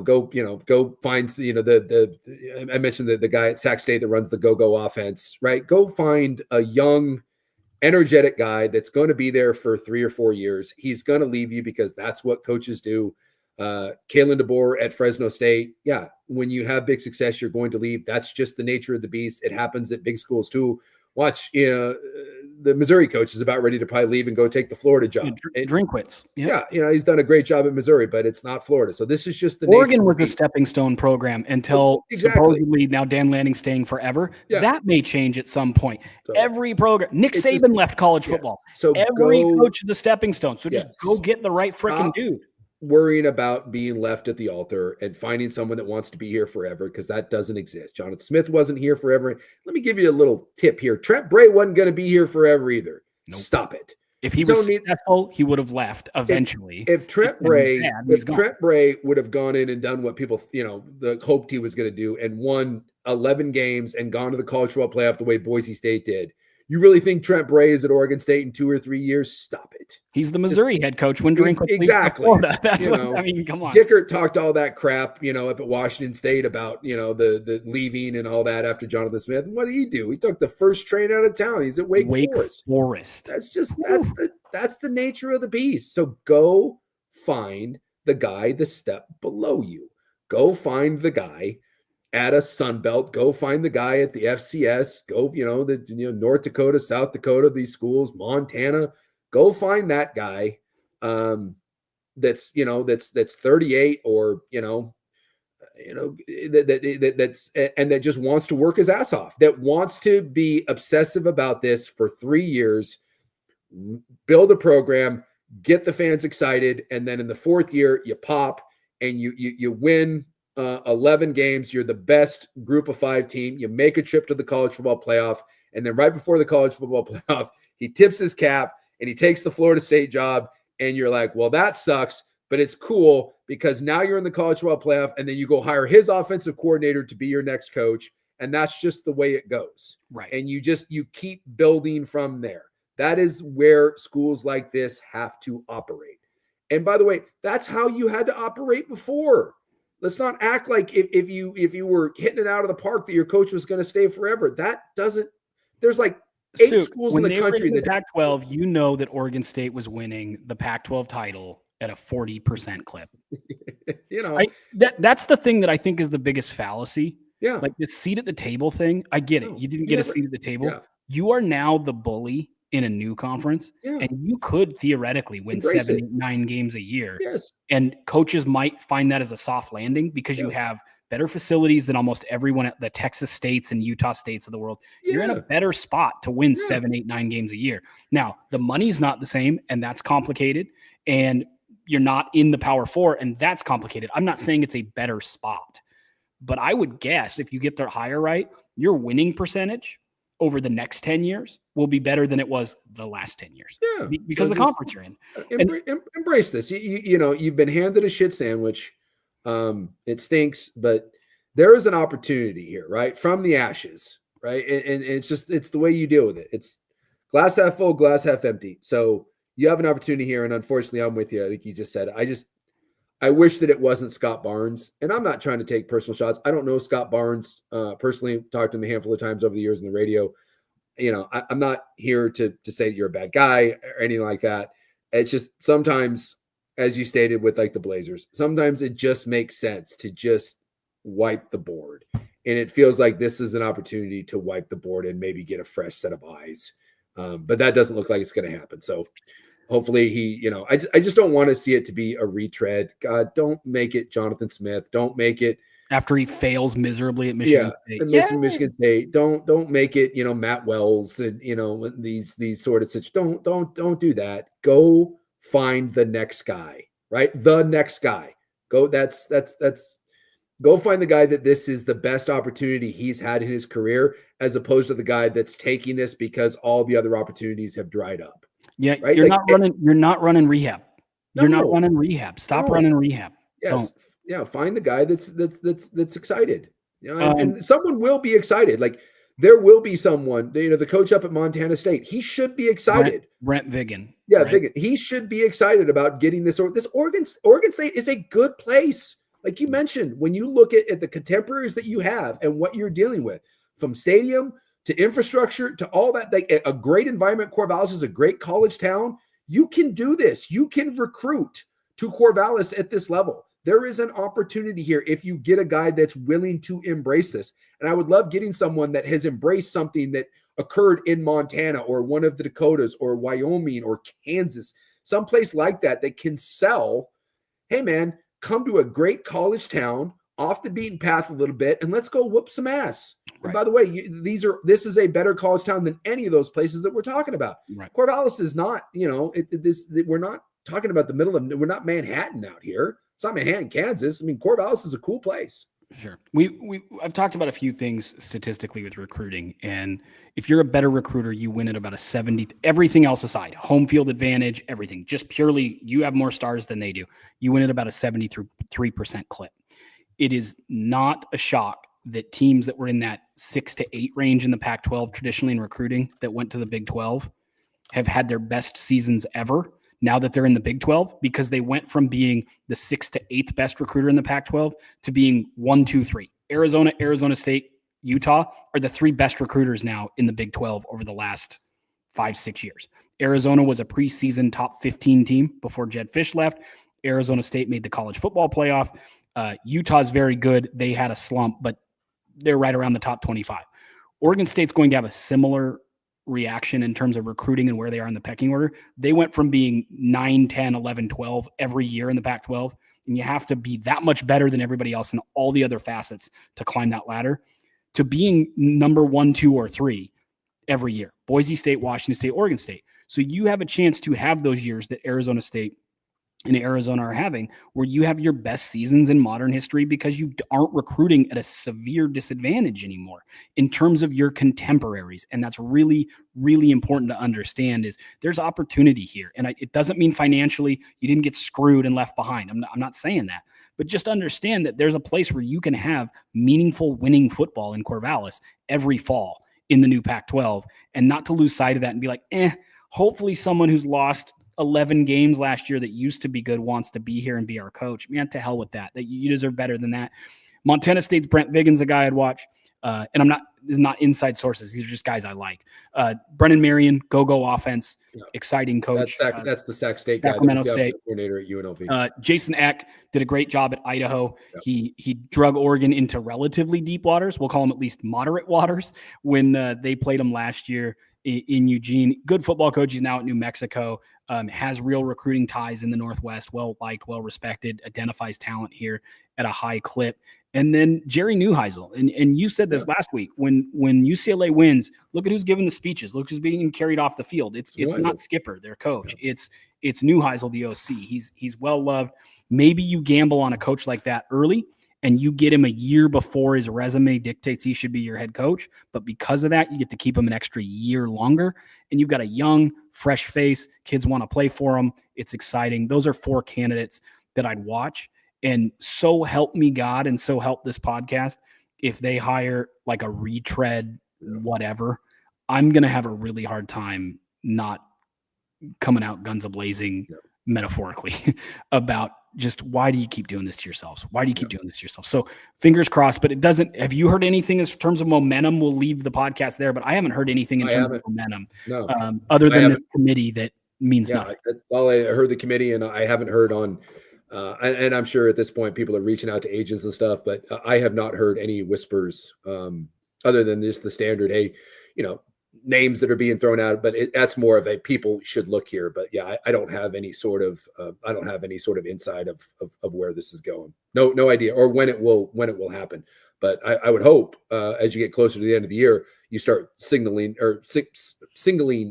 go find I mentioned the guy at Sac State that runs the go offense, right? Go find a young, energetic guy that's going to be there for 3 or 4 years. He's going to leave you because that's what coaches do. Kalen DeBoer at Fresno State. Yeah, when you have big success, you're going to leave. That's just the nature of the beast. It happens at big schools too. Watch, the Missouri coach is about ready to probably leave and go take the Florida job. Drinkwitz. Yep. Yeah, he's done a great job at Missouri, but it's not Florida. So this is just the Oregon was a stepping stone program until exactly. supposedly now Dan Lanning's staying forever. Yeah. That may change at some point. So every program, Nick Saban left college football. So every coach is a stepping stone. So just go get the right freaking dude. Worrying about being left at the altar and finding someone that wants to be here forever, because that doesn't exist. Jonathan Smith wasn't here forever. Let me give you a little tip here. Trent Bray wasn't going to be here forever either. Nope. Stop it. If he was successful, he would have left eventually. If Trent Bray would have gone in and done what people, hoped he was going to do and won 11 games and gone to the college football playoff the way Boise State did, you really think Trent Bray is at Oregon State in 2 or 3 years? Stop it. He's the Missouri head coach when Drinkwitz exactly. Florida. That's what I mean. Come on. Dickert talked all that crap, up at Washington State about the leaving and all that after Jonathan Smith. And what did he do? He took the first train out of town. He's at Wake Forest. That's the nature of the beast. So go find the guy the step below you. Go find the guy at a Sun Belt. Go find the guy at the FCS. Go, North Dakota, South Dakota, these schools, Montana. Go find that guy that's 38 or that just wants to work his ass off, that wants to be obsessive about this for 3 years, build a program, get the fans excited, and then in the 4th year you pop and you win 11 games. You're the best group of 5 team. You make a trip to the college football playoff. And then right before the college football playoff, he tips his cap and he takes the Florida State job. And you're like, well, that sucks, but it's cool because now you're in the college football playoff. And then you go hire his offensive coordinator to be your next coach. And that's just the way it goes. Right. And you keep building from there. That is where schools like this have to operate. And by the way, that's how you had to operate before. Let's not act like if you were hitting it out of the park that your coach was going to stay forever. That doesn't. There's like 8 schools in the country that Pac-12. That Oregon State was winning the Pac-12 title at a 40% clip. That's the thing that I think is the biggest fallacy. Yeah, like the seat at the table thing. I get it. You didn't get a seat at the table. Yeah. You are now the bully in a new conference, and you could theoretically win 7, 8, 9 games a year. Yes. And coaches might find that as a soft landing because you have better facilities than almost everyone at the Texas states and Utah states of the world. You're in a better spot to win 7, 8, 9 games a year. Now, the money's not the same, and that's complicated. And you're not in the Power 4, and that's complicated. I'm not saying it's a better spot, but I would guess if you get the hire right, your winning percentage over the next 10 years will be better than it was the last 10 years. Yeah. Because the conference you're in. Embrace this. You've been handed a shit sandwich. It stinks, but there is an opportunity here, right? From the ashes, right? And it's the way you deal with it. It's glass half full, glass half empty. So you have an opportunity here. And unfortunately, I'm with you. I think you just said it. I wish that it wasn't Scott Barnes, and I'm not trying to take personal shots. I don't know Scott Barnes personally. Talked to him a handful of times over the years in the radio. I'm not here to say you're a bad guy or anything like that. It's just sometimes, as you stated with like the Blazers, sometimes it just makes sense to just wipe the board, and it feels like this is an opportunity to wipe the board and maybe get a fresh set of eyes. But that doesn't look like it's going to happen. So. Hopefully I just don't want to see it to be a retread. God, don't make it Jonathan Smith. Don't make it after he fails miserably at Michigan State. Michigan State. Don't make it, Matt Wells and these sort of situations. Don't do that. Go find the next guy, right? The next guy. Go go find the guy that this is the best opportunity he's had in his career, as opposed to the guy that's taking this because all the other opportunities have dried up. Yeah, right? You're not running rehab. You're not running rehab. Stop running rehab. Yes. Don't. Yeah, find the guy that's excited. And someone will be excited. Like there will be someone, the coach up at Montana State, he should be excited. Brent Vigen. Yeah, right? Vigen. He should be excited about getting this. This Oregon State is a good place. Like you mentioned, when you look at the contemporaries that you have and what you're dealing with, from stadium to infrastructure to all that, a great environment. Corvallis is a great college town. You can do this. You can recruit to Corvallis at this level. There is an opportunity here if you get a guy that's willing to embrace this. And I would love getting someone that has embraced something that occurred in Montana or one of the Dakotas or Wyoming or Kansas, someplace like that can sell, hey man, come to a great college town off the beaten path a little bit and let's go whoop some ass. Right. And by the way, this is a better college town than any of those places that we're talking about. Right. Corvallis is not, we're not talking about the middle of, we're not Manhattan out here. It's not Manhattan, Kansas. I mean, Corvallis is a cool place. Sure. I've talked about a few things statistically with recruiting. And if you're a better recruiter, you win at about a 70, everything else aside, home field advantage, everything, just purely you have more stars than they do. You win at about a 73% clip. It is not a shock that teams that were in that 6 to 8 range in the Pac-12 traditionally in recruiting that went to the Big 12 have had their best seasons ever now that they're in the Big 12, because they went from being the 6th to 8th best recruiter in the Pac-12 to being 1, 2, 3. Arizona, Arizona State, Utah are the 3 best recruiters now in the Big 12 over the last 5-6 years. Arizona was a preseason top 15 team before Jed Fish left. Arizona State made the college football playoff. Utah's very good. They had a slump, but they're right around the top 25. Oregon State's going to have a similar reaction in terms of recruiting and where they are in the pecking order. They went from being 9, 10, 11, 12 every year in the Pac-12, and you have to be that much better than everybody else in all the other facets to climb that ladder, to being number 1, 2, or 3 every year. Boise State, Washington State, Oregon State. So you have a chance to have those years that Arizona State and Arizona are having, where you have your best seasons in modern history because you aren't recruiting at a severe disadvantage anymore in terms of your contemporaries. And that's really, really important to understand, is there's opportunity here. And it doesn't mean financially you didn't get screwed and left behind. I'm not saying that, but just understand that there's a place where you can have meaningful winning football in Corvallis every fall in the new Pac-12, and not to lose sight of that and be like, hopefully someone who's lost 11 games last year that used to be good wants to be here and be our coach. Man, to hell with that. That you deserve better than that. Montana State's Brent Vigen's a guy I'd watch. And this is not inside sources. These are just guys I like. Brennan Marion, go offense, exciting coach. That's the Sac State Sacramento guy, State coordinator at UNLV. Jason Eck did a great job at Idaho. Yep. He drug Oregon into relatively deep waters. We'll call them at least moderate waters when they played them last year in Eugene. Good football coach. He's now at New Mexico. Has real recruiting ties in the Northwest, well-liked, well-respected, identifies talent here at a high clip. And then Jerry Neuheisel. And you said this last week, when UCLA wins, look at who's giving the speeches. Look who's being carried off the field. It's not Skipper, their coach. Yeah. It's Neuheisel, the OC. He's well-loved. Maybe you gamble on a coach like that early, and you get him a year before his resume dictates he should be your head coach. But because of that, you get to keep him an extra year longer. And you've got a young, fresh face. Kids want to play for him. It's exciting. Those are 4 candidates that I'd watch. And so help me God, and so help this podcast, if they hire like a retread, whatever, I'm going to have a really hard time not coming out guns a-blazing, metaphorically, about just, why do you keep doing this to yourselves? Why do you keep doing this to yourself? So fingers crossed, but it doesn't. Have you heard anything in terms of momentum? We'll leave the podcast there, but I haven't heard anything in terms of momentum, other than the committee that means nothing. All I heard the committee, and I haven't heard on, and I'm sure at this point people are reaching out to agents and stuff, but I have not heard any whispers other than just the standard, hey, names that are being thrown out, but that's more of a people should look here. But yeah, I don't have any sort of insight of where this is going. No idea, or when it will happen. But I would hope as you get closer to the end of the year, you start singling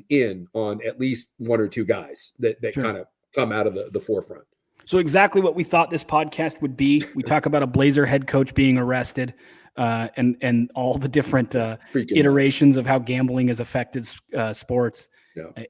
in on at least 1 or 2 guys that kind of come out of the forefront. So exactly what we thought this podcast would be. We talk about a Blazer head coach being arrested, and all the different iterations of how gambling has affected sports.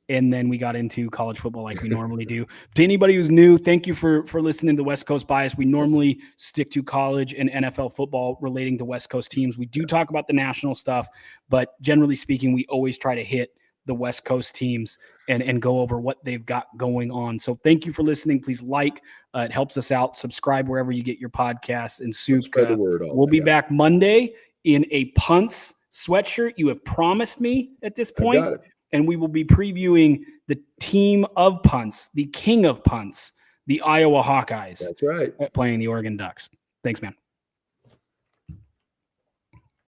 And then we got into college football like we normally do. To anybody who's new, thank you for listening to West Coast Bias. We normally stick to college and NFL football relating to West Coast teams. We do talk about the national stuff, but generally speaking, we always try to hit the West Coast teams and go over what they've got going on. So thank you for listening. Please like. It helps us out. Subscribe wherever you get your podcasts. And Suk, spread the word. We'll be back Monday in a punts sweatshirt. You have promised me at this point. Got it. And we will be previewing the team of punts, the king of punts, the Iowa Hawkeyes. That's right. Playing the Oregon Ducks. Thanks, man.